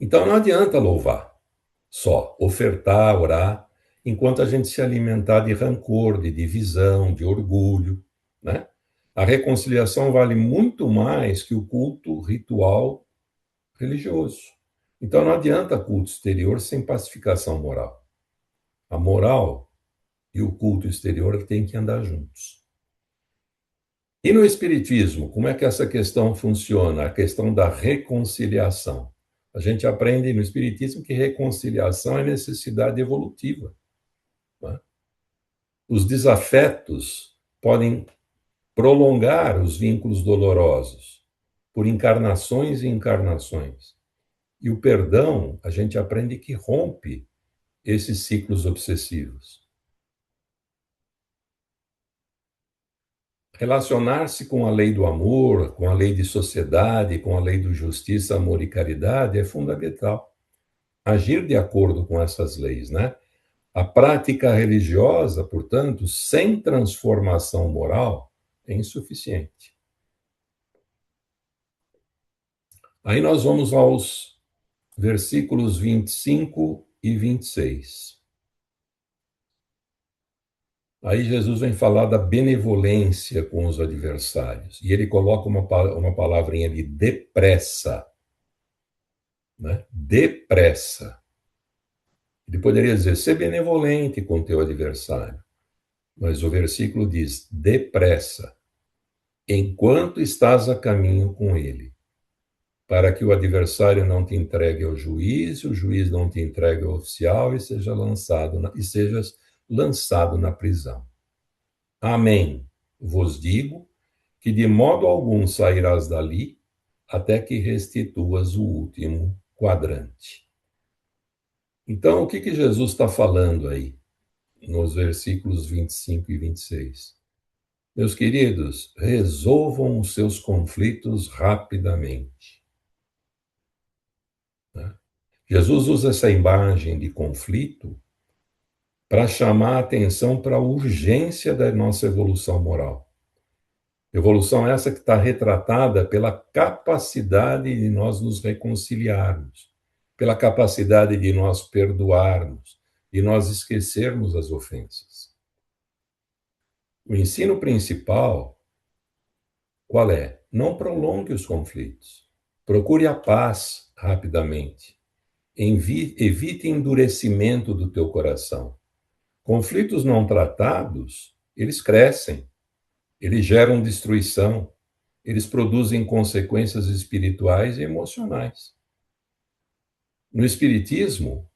Então não adianta louvar só, ofertar, orar, enquanto a gente se alimentar de rancor, de divisão, de orgulho, né? A reconciliação vale muito mais que o culto ritual religioso. Então não adianta culto exterior sem pacificação moral. A moral e o culto exterior têm que andar juntos. E no Espiritismo, como é que essa questão funciona? A questão da reconciliação. A gente aprende no Espiritismo que reconciliação é necessidade evolutiva, né? Os desafetos podem prolongar os vínculos dolorosos por encarnações e encarnações. E o perdão, a gente aprende que rompe esses ciclos obsessivos. Relacionar-se com a lei do amor, com a lei de sociedade, com a lei de justiça, amor e caridade é fundamental. Agir de acordo com essas leis, né? A prática religiosa, portanto, sem transformação moral, é insuficiente. Aí nós vamos aos versículos 25 e 26. Aí Jesus vem falar da benevolência com os adversários. E ele coloca uma palavrinha ali, depressa. Né? Depressa. Ele poderia dizer, ser benevolente com teu adversário. Mas o versículo diz, depressa, enquanto estás a caminho com ele, para que o adversário não te entregue ao juiz, o juiz não te entregue ao oficial e sejas lançado na prisão. Amém. Vos digo que de modo algum sairás dali até que restituas o último quadrante. Então, o que Jesus está falando aí, nos versículos 25 e 26? Meus queridos, resolvam os seus conflitos rapidamente. Jesus usa essa imagem de conflito para chamar a atenção para a urgência da nossa evolução moral. Evolução essa que está retratada pela capacidade de nós nos reconciliarmos, pela capacidade de nós perdoarmos, de nós esquecermos as ofensas. O ensino principal, qual é? Não prolongue os conflitos. Procure a paz rapidamente. Evite endurecimento do teu coração. Conflitos não tratados, eles crescem, eles geram destruição, eles produzem consequências espirituais e emocionais. No Espiritismo,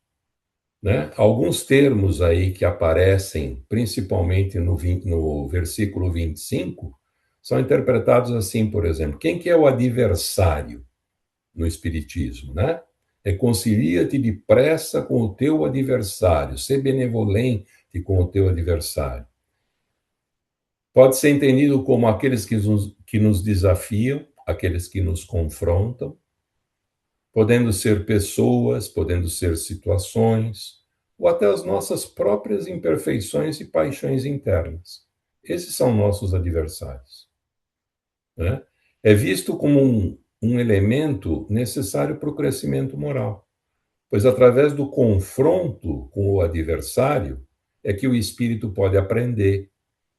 né, alguns termos aí que aparecem, principalmente no versículo 25, são interpretados assim, por exemplo, quem que é o adversário no Espiritismo, né? Reconcilia-te depressa com o teu adversário, ser benevolente com o teu adversário. Pode ser entendido como aqueles que nos desafiam, aqueles que nos confrontam, podendo ser pessoas, podendo ser situações, ou até as nossas próprias imperfeições e paixões internas. Esses são nossos adversários. Né? É visto como um elemento necessário para o crescimento moral, pois através do confronto com o adversário é que o espírito pode aprender,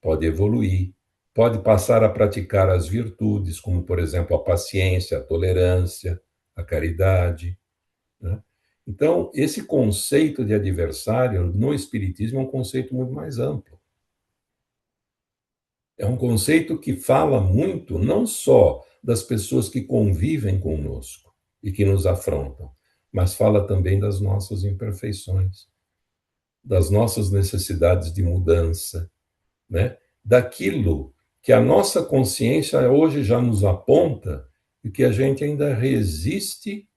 pode evoluir, pode passar a praticar as virtudes, como, por exemplo, a paciência, a tolerância, a caridade. Né? Então, esse conceito de adversário no Espiritismo é um conceito muito mais amplo. É um conceito que fala muito, não só das pessoas que convivem conosco e que nos afrontam, mas fala também das nossas imperfeições, das nossas necessidades de mudança, né? Daquilo que a nossa consciência hoje já nos aponta e que a gente ainda resiste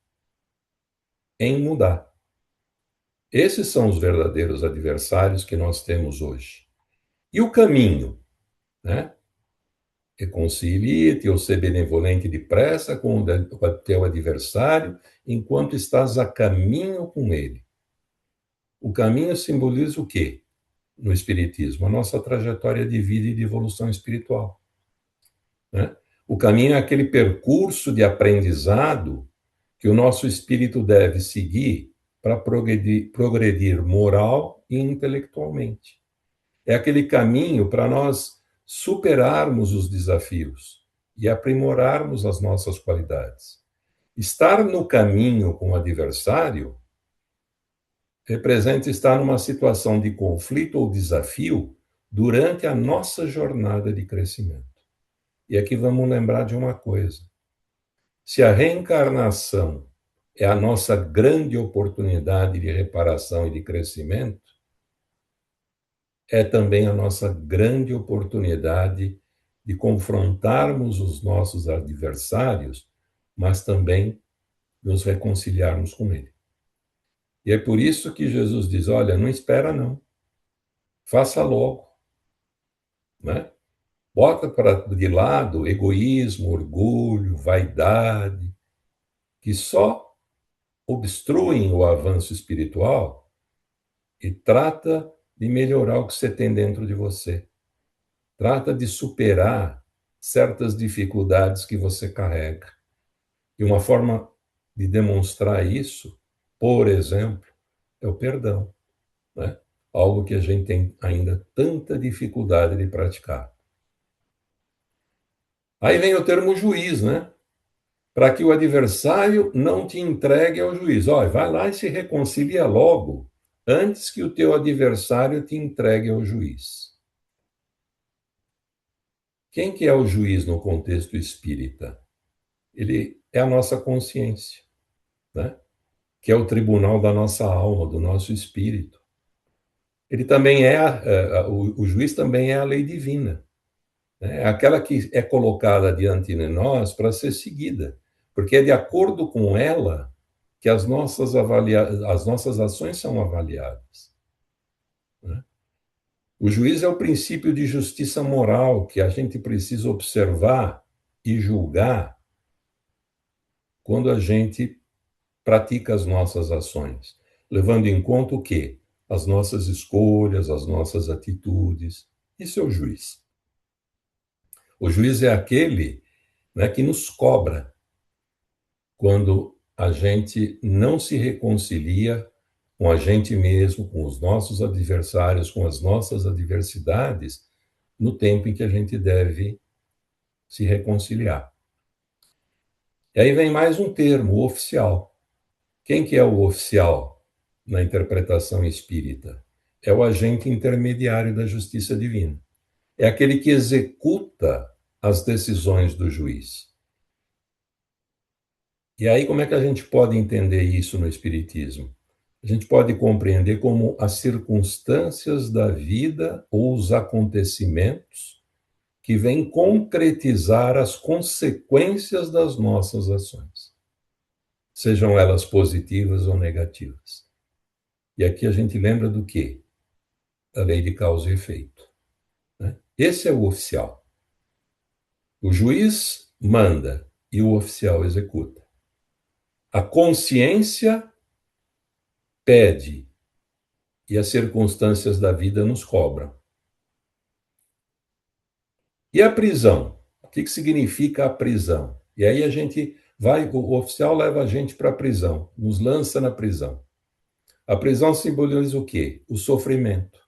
em mudar. Esses são os verdadeiros adversários que nós temos hoje. E o caminho, né? Reconcilie-te ou ser benevolente depressa com o teu adversário enquanto estás a caminho com ele. O caminho simboliza o quê? No Espiritismo, a nossa trajetória de vida e de evolução espiritual. Né? O caminho é aquele percurso de aprendizado que o nosso espírito deve seguir para progredir moral e intelectualmente. É aquele caminho para nós superarmos os desafios e aprimorarmos as nossas qualidades. Estar no caminho com o adversário representa estar numa situação de conflito ou desafio durante a nossa jornada de crescimento. E aqui vamos lembrar de uma coisa. Se a reencarnação é a nossa grande oportunidade de reparação e de crescimento, é também a nossa grande oportunidade de confrontarmos os nossos adversários, mas também nos reconciliarmos com ele. E é por isso que Jesus diz, olha, não espera não, faça logo, né? Bota de lado egoísmo, orgulho, vaidade, que só obstruem o avanço espiritual, e trata de melhorar o que você tem dentro de você. Trata de superar certas dificuldades que você carrega. E uma forma de demonstrar isso, por exemplo, é o perdão, né? Algo que a gente tem ainda tanta dificuldade de praticar. Aí vem o termo juiz, né? Para que o adversário não te entregue ao juiz. Olha, vai lá e se reconcilia logo, antes que o teu adversário te entregue ao juiz. Quem que é o juiz no contexto espírita? Ele é a nossa consciência, né? Que é o tribunal da nossa alma, do nosso espírito. Ele também o juiz também é a lei divina, né? É aquela que é colocada diante de nós para ser seguida, porque é de acordo com ela que as nossas ações são avaliadas, né? O juiz é o princípio de justiça moral que a gente precisa observar e julgar quando a gente pratica as nossas ações, levando em conta o quê? As nossas escolhas, as nossas atitudes. Isso é o juiz. O juiz é aquele, né, que nos cobra quando a gente não se reconcilia com a gente mesmo, com os nossos adversários, com as nossas adversidades, no tempo em que a gente deve se reconciliar. E aí vem mais um termo, o oficial. Quem que é o oficial na interpretação espírita? É o agente intermediário da justiça divina. É aquele que executa as decisões do juiz. E aí, como é que a gente pode entender isso no Espiritismo? A gente pode compreender como as circunstâncias da vida ou os acontecimentos que vêm concretizar as consequências das nossas ações, sejam elas positivas ou negativas. E aqui a gente lembra do quê? Da lei de causa e efeito, né? Esse é o oficial. O juiz manda e o oficial executa. A consciência pede e as circunstâncias da vida nos cobram. E a prisão? O que significa a prisão? E aí a gente vai, o oficial leva a gente para a prisão, nos lança na prisão. A prisão simboliza o quê? O sofrimento.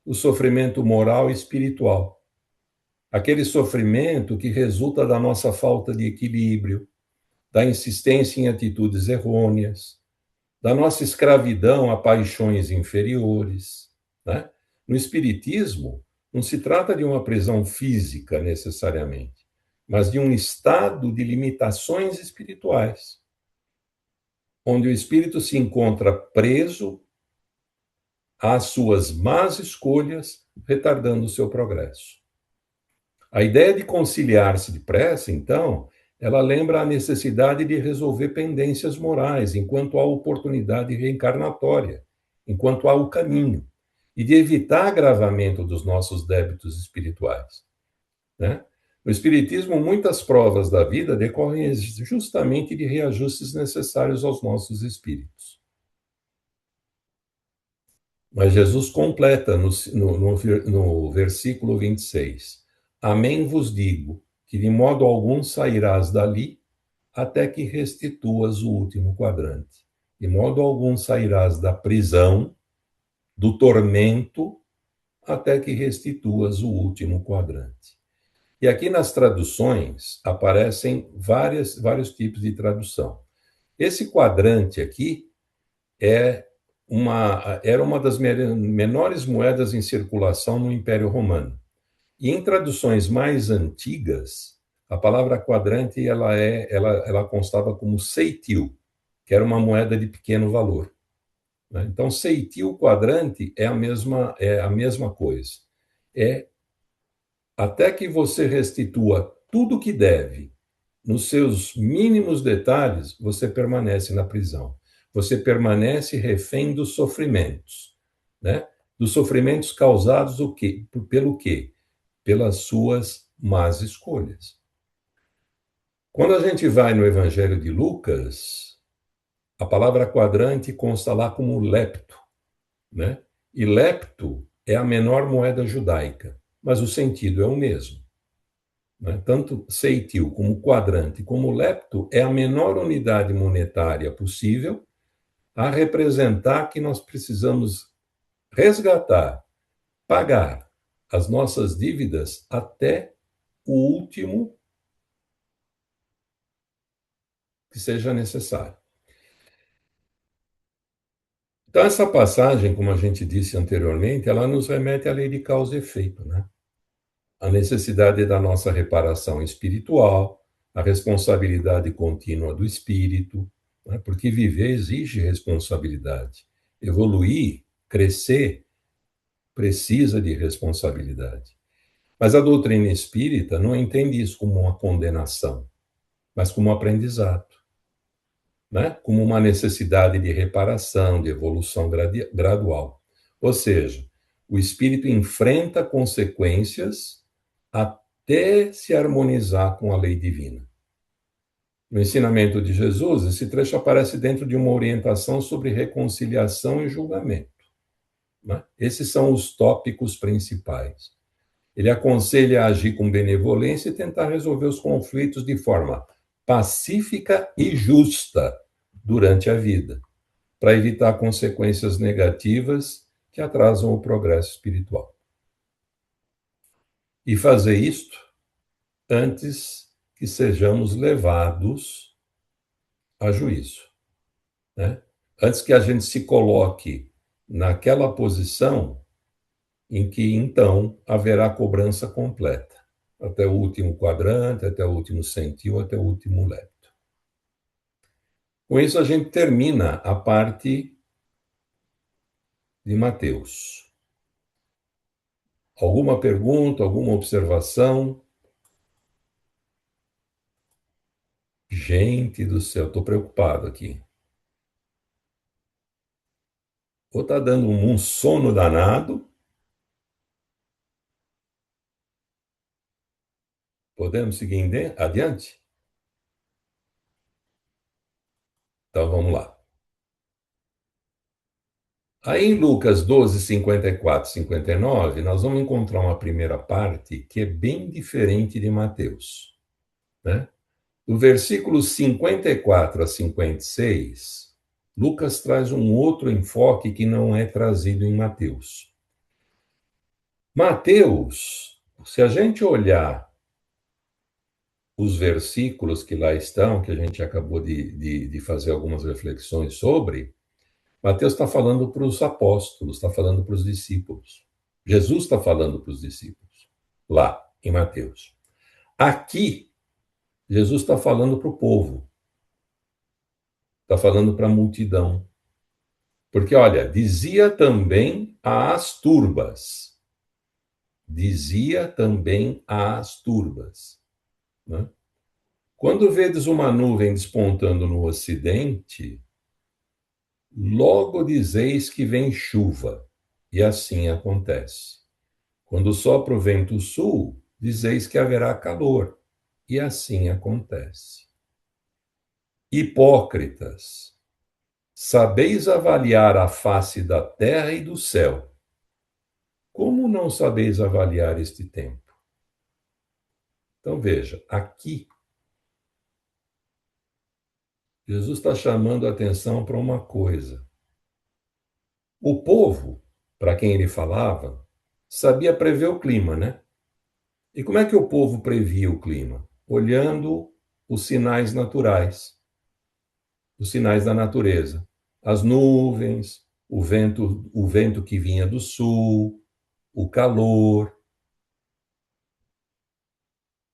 O sofrimento moral e espiritual. Aquele sofrimento que resulta da nossa falta de equilíbrio, da insistência em atitudes errôneas, da nossa escravidão a paixões inferiores, né? No Espiritismo, não se trata de uma prisão física necessariamente, mas de um estado de limitações espirituais, onde o espírito se encontra preso às suas más escolhas, retardando o seu progresso. A ideia de conciliar-se depressa, então, ela lembra a necessidade de resolver pendências morais, enquanto há oportunidade reencarnatória, enquanto há o caminho, e de evitar agravamento dos nossos débitos espirituais, né? No Espiritismo, muitas provas da vida decorrem justamente de reajustes necessários aos nossos espíritos. Mas Jesus completa no versículo 26. Amém vos digo, que de modo algum sairás dali, até que restituas o último quadrante. De modo algum sairás da prisão, do tormento, até que restituas o último quadrante. E aqui nas traduções aparecem vários tipos de tradução. Esse quadrante aqui era uma das menores moedas em circulação no Império Romano. E em traduções mais antigas, a palavra quadrante ela constava como ceitil, que era uma moeda de pequeno valor, né? Então, ceitil quadrante é a mesma coisa. Até que você restitua tudo que deve, nos seus mínimos detalhes, você permanece na prisão. Você permanece refém dos sofrimentos, né? Dos sofrimentos causados pelo quê? pelas suas más escolhas. Quando a gente vai no Evangelho de Lucas, a palavra quadrante consta lá como lepto, né? E lepto é a menor moeda judaica, mas o sentido é o mesmo, né? Tanto ceitil como quadrante como lepto é a menor unidade monetária possível a representar que nós precisamos resgatar, pagar as nossas dívidas até o último que seja necessário. Então, essa passagem, como a gente disse anteriormente, ela nos remete à lei de causa e efeito, né? A necessidade da nossa reparação espiritual, a responsabilidade contínua do espírito, né? Porque viver exige responsabilidade. Evoluir, crescer, precisa de responsabilidade. Mas a doutrina espírita não entende isso como uma condenação, mas como um aprendizado, né? Como uma necessidade de reparação, de evolução gradual. Ou seja, o espírito enfrenta consequências até se harmonizar com a lei divina. No ensinamento de Jesus, esse trecho aparece dentro de uma orientação sobre reconciliação e julgamento, né? Esses são os tópicos principais. Ele aconselha a agir com benevolência e tentar resolver os conflitos de forma pacífica e justa durante a vida, para evitar consequências negativas que atrasam o progresso espiritual. E fazer isto antes que sejamos levados a juízo, né? Antes que a gente se coloque naquela posição em que, então, haverá cobrança completa, até o último quadrante, até o último centil, até o último lepto. Com isso, a gente termina a parte de Mateus. Alguma pergunta, alguma observação? Gente do céu, estou preocupado aqui. Ou está dando um sono danado? Podemos seguir adiante? Então vamos lá. Aí em Lucas 12, 54 e 59, nós vamos encontrar uma primeira parte que é bem diferente de Mateus, né? Do versículo 54 a 56, Lucas traz um outro enfoque que não é trazido em Mateus. Mateus, se a gente olhar os versículos que lá estão, que a gente acabou de fazer algumas reflexões sobre, Mateus está falando para os apóstolos, está falando para os discípulos. Jesus está falando para os discípulos, lá em Mateus. Aqui, Jesus está falando para o povo, está falando para a multidão. Porque, olha, dizia também às turbas. Dizia também às turbas, né? Quando vedes uma nuvem despontando no ocidente, logo dizeis que vem chuva, e assim acontece. Quando sopra o vento sul, dizeis que haverá calor, e assim acontece. Hipócritas, sabeis avaliar a face da terra e do céu. Como não sabeis avaliar este tempo? Então veja, aqui, Jesus está chamando a atenção para uma coisa. O povo, para quem ele falava, sabia prever o clima, né? E como é que o povo previa o clima? Olhando os sinais naturais, os sinais da natureza. As nuvens, o vento que vinha do sul, o calor.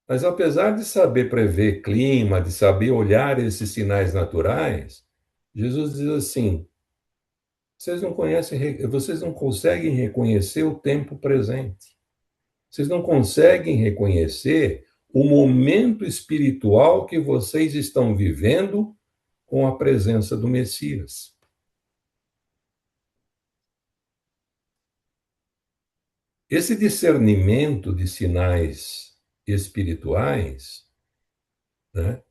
Mas apesar de saber prever clima, de saber olhar esses sinais naturais, Jesus diz assim: vocês não conseguem reconhecer o tempo presente. Vocês não conseguem reconhecer o momento espiritual que vocês estão vivendo com a presença do Messias. Esse discernimento de sinais espirituais, né,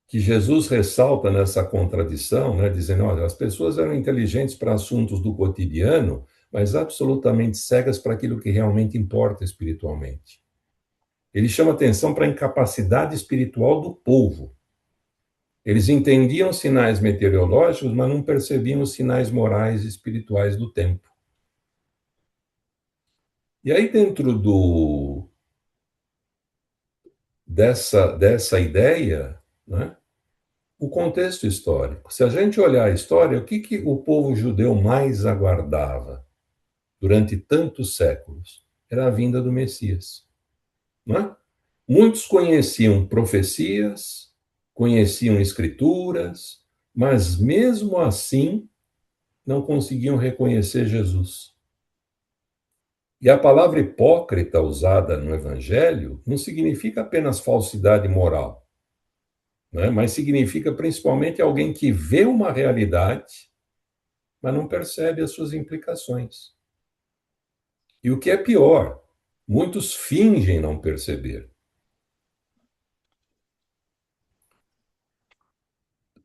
que Jesus ressalta nessa contradição, né, dizendo, olha, as pessoas eram inteligentes para assuntos do cotidiano, mas absolutamente cegas para aquilo que realmente importa espiritualmente. Ele chama atenção para a incapacidade espiritual do povo. Eles entendiam sinais meteorológicos, mas não percebiam os sinais morais e espirituais do tempo. E aí, dentro dessa ideia, né, o contexto histórico. Se a gente olhar a história, o que o povo judeu mais aguardava durante tantos séculos? Era a vinda do Messias. Não é? Muitos conheciam profecias, conheciam escrituras, mas mesmo assim não conseguiam reconhecer Jesus. E a palavra hipócrita usada no Evangelho não significa apenas falsidade moral, né? Mas significa principalmente alguém que vê uma realidade, mas não percebe as suas implicações. E o que é pior, muitos fingem não perceber.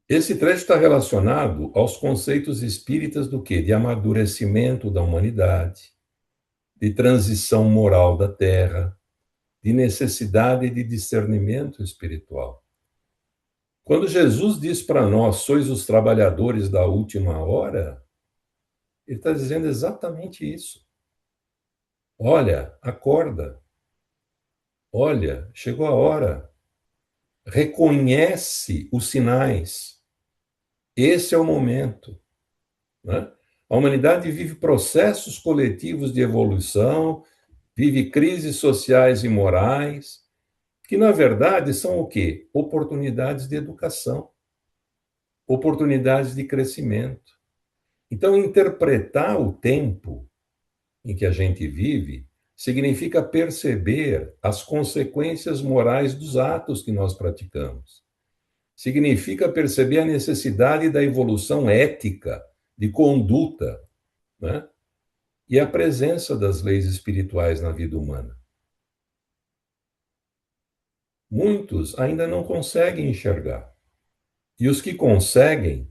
Esse trecho está relacionado aos conceitos espíritas do quê? De amadurecimento da humanidade, de transição moral da Terra, de necessidade de discernimento espiritual. Quando Jesus diz para nós, sois os trabalhadores da última hora, ele está dizendo exatamente isso. Olha, acorda. Olha, chegou a hora. Reconhece os sinais. Esse é o momento, né? A humanidade vive processos coletivos de evolução, vive crises sociais e morais, que, na verdade, são o quê? Oportunidades de educação, oportunidades de crescimento. Então, interpretar o tempo em que a gente vive significa perceber as consequências morais dos atos que nós praticamos. Significa perceber a necessidade da evolução ética, de conduta, né? E a presença das leis espirituais na vida humana. Muitos ainda não conseguem enxergar. E os que conseguem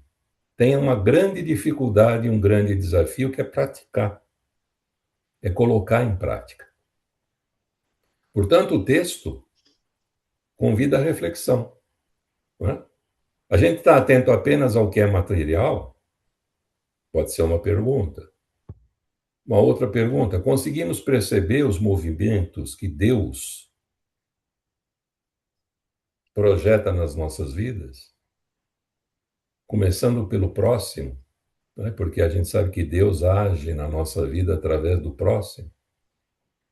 têm uma grande dificuldade e um grande desafio, que é praticar, é colocar em prática. Portanto, o texto convida a reflexão, não é? A gente está atento apenas ao que é material? Pode ser uma pergunta. Uma outra pergunta: conseguimos perceber os movimentos que Deus projeta nas nossas vidas? Começando pelo próximo, né? Porque a gente sabe que Deus age na nossa vida através do próximo.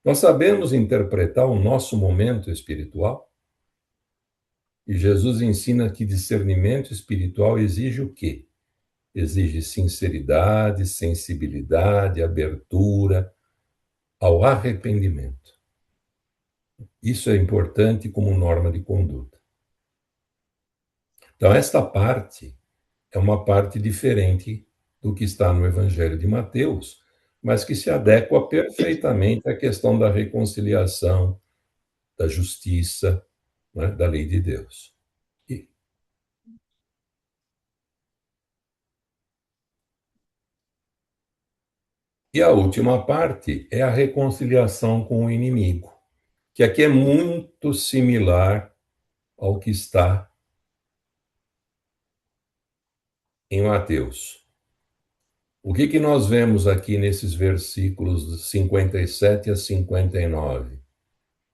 Nós sabemos interpretar o nosso momento espiritual? E Jesus ensina que discernimento espiritual exige o quê? Exige sinceridade, sensibilidade, abertura ao arrependimento. Isso é importante como norma de conduta. Então, esta parte é uma parte diferente do que está no Evangelho de Mateus, mas que se adequa perfeitamente à questão da reconciliação, da justiça, né, da lei de Deus. E a última parte é a reconciliação com o inimigo, que aqui é muito similar ao que está em Mateus. O que nós vemos aqui nesses versículos 57 a 59?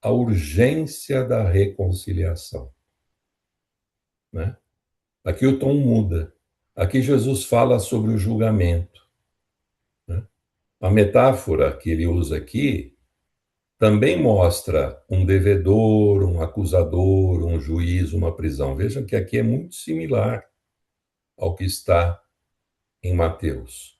A urgência da reconciliação, né? Aqui o tom muda. Aqui Jesus fala sobre o julgamento, né? A metáfora que ele usa aqui também mostra um devedor, um acusador, um juiz, uma prisão. Vejam que aqui é muito similar ao que está em Mateus.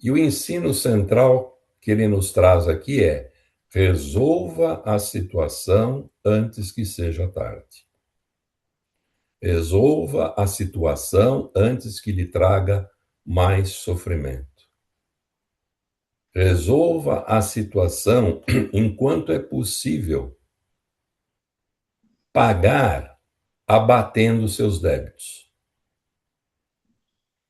E o ensino central que ele nos traz aqui é: resolva a situação antes que seja tarde. Resolva a situação antes que lhe traga mais sofrimento. Resolva a situação enquanto é possível pagar abatendo seus débitos.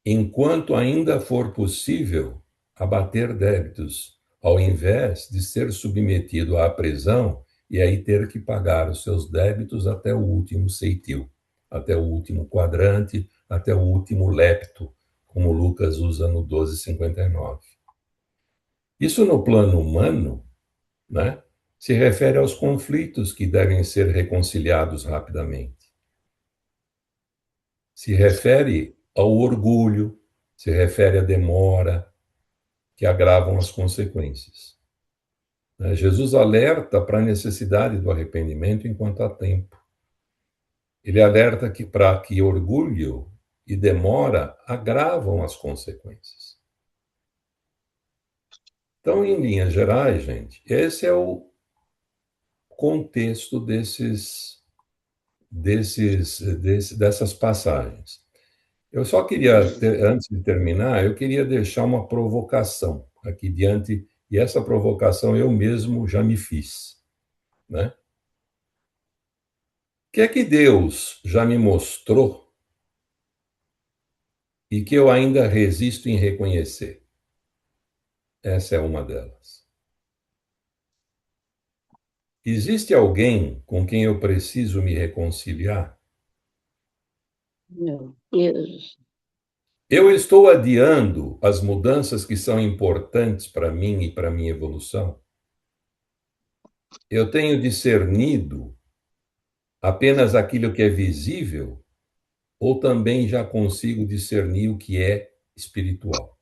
Enquanto ainda for possível abater débitos, ao invés de ser submetido à prisão e aí ter que pagar os seus débitos até o último ceitil, até o último quadrante, até o último lepto, como Lucas usa no 12:59. Isso no plano humano, né, se refere aos conflitos que devem ser reconciliados rapidamente. Se refere ao orgulho, se refere à demora, que agravam as consequências. Jesus alerta para a necessidade do arrependimento enquanto há tempo. Ele alerta que para que orgulho e demora agravam as consequências. Então, em linhas gerais, gente, esse é o contexto dessas passagens. Eu só queria, antes de terminar, eu queria deixar uma provocação aqui diante, e essa provocação eu mesmo já me fiz, né? O que é que Deus já me mostrou e que eu ainda resisto em reconhecer? Essa é uma delas. Existe alguém com quem eu preciso me reconciliar? Meu Deus. Eu estou adiando as mudanças que são importantes para mim e para a minha evolução? Eu tenho discernido apenas aquilo que é visível ou também já consigo discernir o que é espiritual?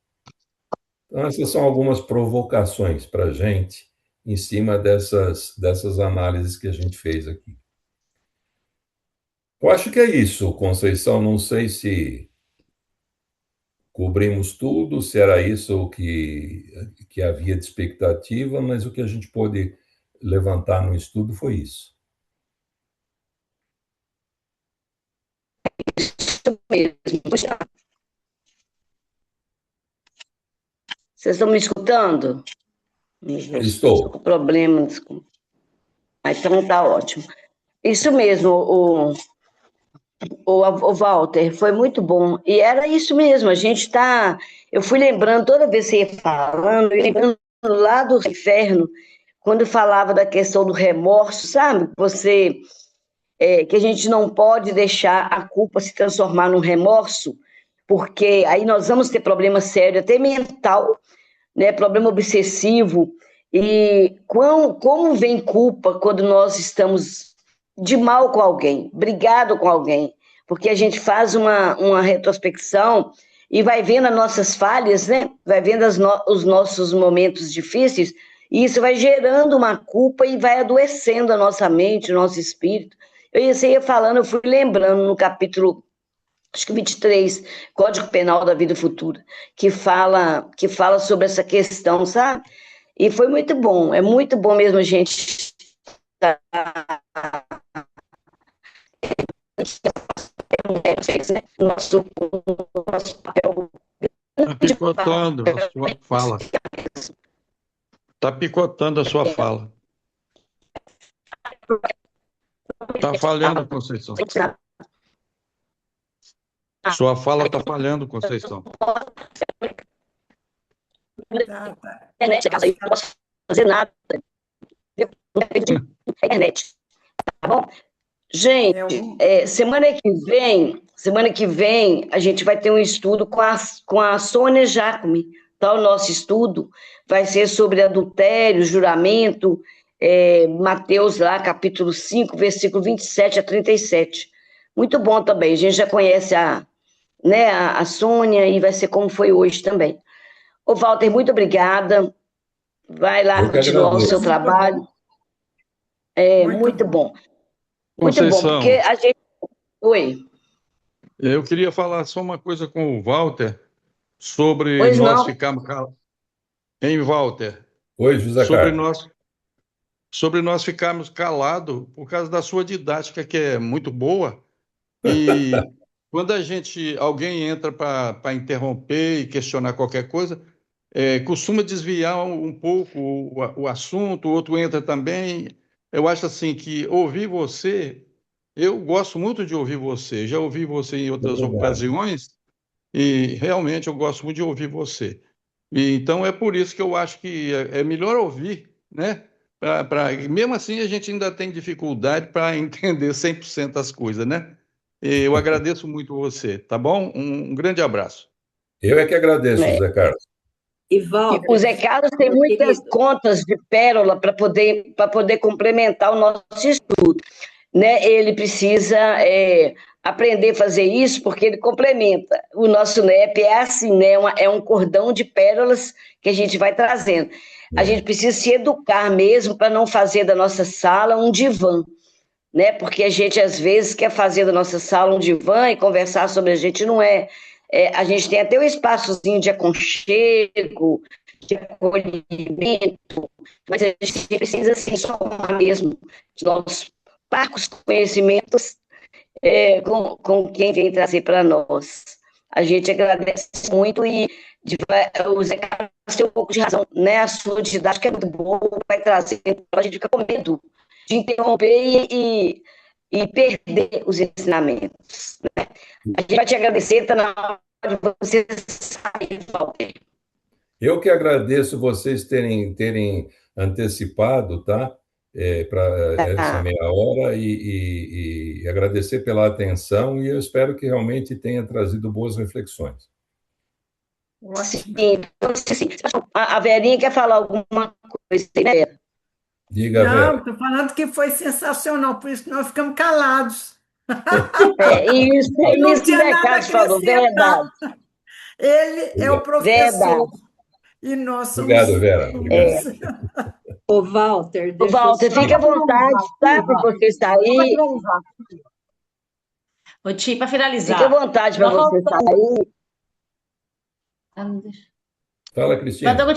Então, essas são algumas provocações para a gente em cima dessas análises que a gente fez aqui. Eu acho que é isso, Conceição. Não sei se cobrimos tudo, se era isso o que havia de expectativa, mas o que a gente pôde levantar no estudo foi isso. Isso mesmo. Puxa, vocês estão me escutando? Estou com Estou. problema, desculpa. Mas então tá ótimo. Isso mesmo, o Walter, foi muito bom. E era isso mesmo, a gente está. Eu fui lembrando, toda vez que você ia falando, eu ia lembrando lá do inferno, quando falava da questão do remorso, sabe? Que a gente não pode deixar a culpa se transformar num remorso, porque aí nós vamos ter problema sério, até mental, né? Problema obsessivo. E como vem culpa quando nós estamos de mal com alguém, brigado com alguém? Porque a gente faz uma retrospecção e vai vendo as nossas falhas, né? Vai vendo os nossos momentos difíceis, e isso vai gerando uma culpa e vai adoecendo a nossa mente, o nosso espírito. Você ia falando, eu fui lembrando no capítulo, acho que 23, Código Penal da Vida Futura, que fala sobre essa questão, sabe? E foi muito bom, é muito bom mesmo a gente estar, né? Nosso papel Está de picotando a sua fala. Está picotando a sua fala. Está falhando, Conceição. Sua fala está falhando, Conceição. internet, casa aí, não posso fazer nada. Não depende de internet, tá bom? Gente, semana que vem, a gente vai ter um estudo com a Sônia Jacome, tá? O nosso estudo vai ser sobre adultério, juramento, Mateus lá, capítulo 5, versículo 27 a 37. Muito bom também, a gente já conhece a Sônia e vai ser como foi hoje também. Ô, Walter, muito obrigada. Vai lá continuar o seu trabalho. Muito bom. Muito bom, Conceição, porque a gente... Oi. eu queria falar só uma coisa com o Walter sobre Pois nós não. ficarmos calados. Hein, Walter? Oi, José Carlos. Sobre nós ficarmos calados por causa da sua didática, que é muito boa. E quando alguém entra para interromper e questionar qualquer coisa, costuma desviar um pouco o assunto, o outro entra também. Eu acho assim que ouvir você, eu gosto muito de ouvir você, já ouvi você em outras Obrigado. ocasiões e realmente eu gosto muito de ouvir você. E, então é por isso que eu acho que é melhor ouvir, né? Mesmo assim, a gente ainda tem dificuldade para entender 100% as coisas, né? E eu agradeço muito você, tá bom? Um grande abraço. Eu é que agradeço, Né? Zé Carlos. E E o Walter, Zé Carlos tem meu muitas querido, contas de pérola para poder complementar o nosso estudo, né? Ele precisa aprender a fazer isso porque ele complementa. O nosso NEP é assim, né? É um cordão de pérolas que a gente vai trazendo. A É. gente precisa se educar mesmo para não fazer da nossa sala um divã, né? Porque a gente às vezes quer fazer da nossa sala um divã e conversar sobre a gente não a gente tem até um espaçozinho de aconchego, de acolhimento, mas a gente precisa assim somar mesmo os nossos parcos conhecimentos com quem vem trazer para nós. A gente agradece muito e o Zé Carlos tem um pouco de razão, né? A sua didática é muito boa, vai trazer, a gente fica com medo de interromper e perder os ensinamentos. Né? A gente vai te agradecer, está na hora de você sair, Walter. Eu que agradeço vocês terem antecipado, tá? Para essa Tá? meia hora e agradecer pela atenção e eu espero que realmente tenha trazido boas reflexões. Ótimo. Sim, sim. A Verinha quer falar alguma coisa, né, Vera? Diga, Não, Vera. estou falando que foi sensacional, por isso que nós ficamos calados. Isso, é E não isso que o tinha Zé nada a Carlos falou, acrescentar. verdade, Ele é o professor verdade. e nós somos Obrigado, Vera. Obrigado. alunos. ô Walter, Ô, deixa eu Walter, só. fica à vontade, tá? Para você sair. Ô, Ti, para Fica à finalizar, vontade para nós você faltamos. sair. Fala, Vai dar Cristina. O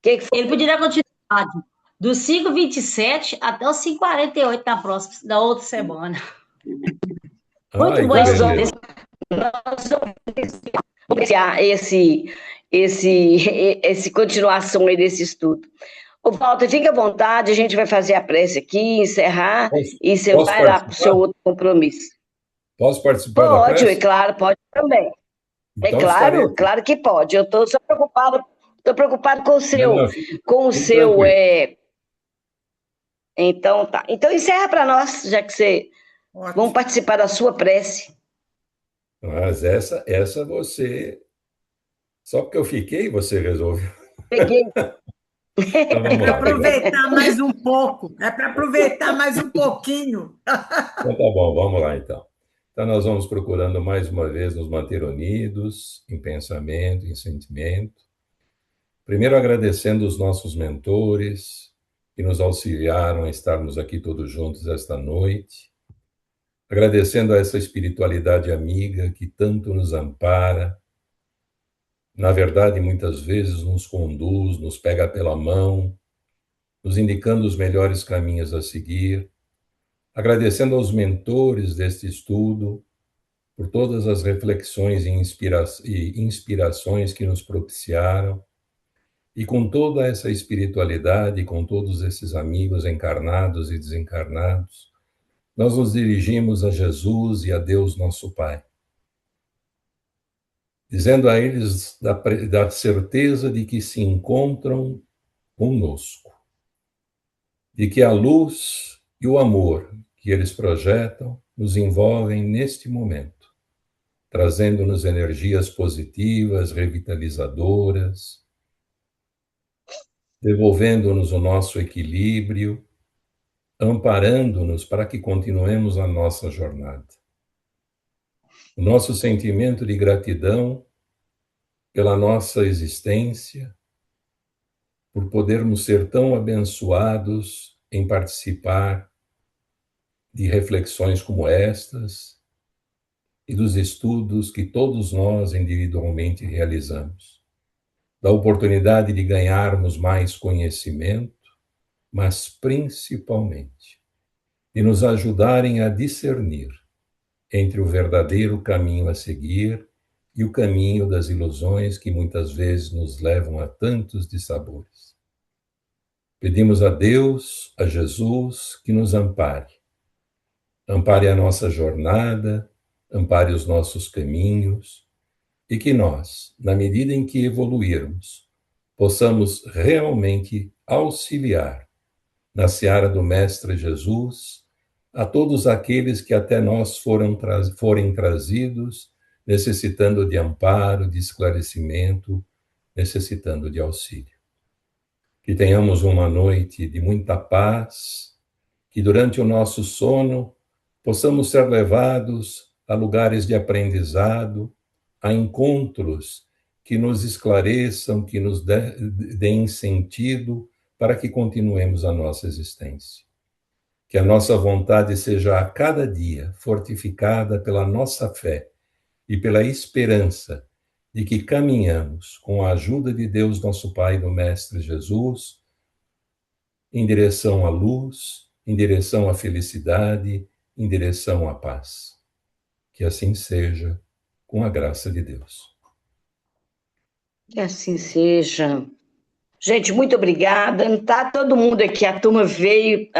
que que foi? Ele podia dar continuidade do 5h27 até o 5h48 na próxima, da outra semana. Muito Ai, bom que Nós esse, vamos, beleza. esse. nós vamos iniciar esse continuação aí desse estudo. Ô, Walter, fica à vontade, a gente vai fazer a prece aqui, encerrar, Posso, e você posso vai lá para o seu participar? outro compromisso. Posso participar da Pode, é prece? claro, pode também. É Então estarei claro, aqui. claro que pode. Eu estou só preocupado, com o Não, seu, não, com o fique seu. tranquilo. Então tá. Então encerra para nós, já que você. Vamos Ótimo. participar da sua prece. Mas essa você. Só porque eu fiquei, você resolveu. Peguei. Então É vamos para lá, obrigado. aproveitar mais um pouco. É para aproveitar mais um pouquinho. Então tá bom, vamos lá então. Então nós vamos procurando mais uma vez nos manter unidos em pensamento, em sentimento. Primeiro agradecendo os nossos mentores que nos auxiliaram a estarmos aqui todos juntos esta noite. Agradecendo a essa espiritualidade amiga que tanto nos ampara, na verdade, muitas vezes nos conduz, nos pega pela mão, nos indicando os melhores caminhos a seguir. Agradecendo aos mentores deste estudo por todas as reflexões e inspirações que nos propiciaram, e com toda essa espiritualidade, com todos esses amigos encarnados e desencarnados, nós nos dirigimos a Jesus e a Deus nosso Pai, dizendo a eles da certeza de que se encontram conosco, de que a luz e o amor que eles projetam nos envolvem neste momento, trazendo-nos energias positivas, revitalizadoras, devolvendo-nos o nosso equilíbrio, amparando-nos para que continuemos a nossa jornada. O nosso sentimento de gratidão pela nossa existência, por podermos ser tão abençoados em participar de reflexões como estas e dos estudos que todos nós individualmente realizamos. Da oportunidade de ganharmos mais conhecimento, mas principalmente de nos ajudarem a discernir entre o verdadeiro caminho a seguir e o caminho das ilusões que muitas vezes nos levam a tantos dissabores. Pedimos a Deus, a Jesus, que nos ampare. Ampare a nossa jornada, ampare os nossos caminhos, e que nós, na medida em que evoluirmos, possamos realmente auxiliar na seara do Mestre Jesus a todos aqueles que até nós forem trazidos, necessitando de amparo, de esclarecimento, necessitando de auxílio. Que tenhamos uma noite de muita paz, que durante o nosso sono possamos ser levados a lugares de aprendizado, a encontros que nos esclareçam, que nos deem sentido para que continuemos a nossa existência. Que a nossa vontade seja a cada dia fortificada pela nossa fé e pela esperança de que caminhamos com a ajuda de Deus, nosso Pai, e do Mestre Jesus, em direção à luz, em direção à felicidade, em direção à paz. Que assim seja, com a graça de Deus. Que assim seja. Gente, muito obrigada. Não está todo mundo aqui, a turma veio.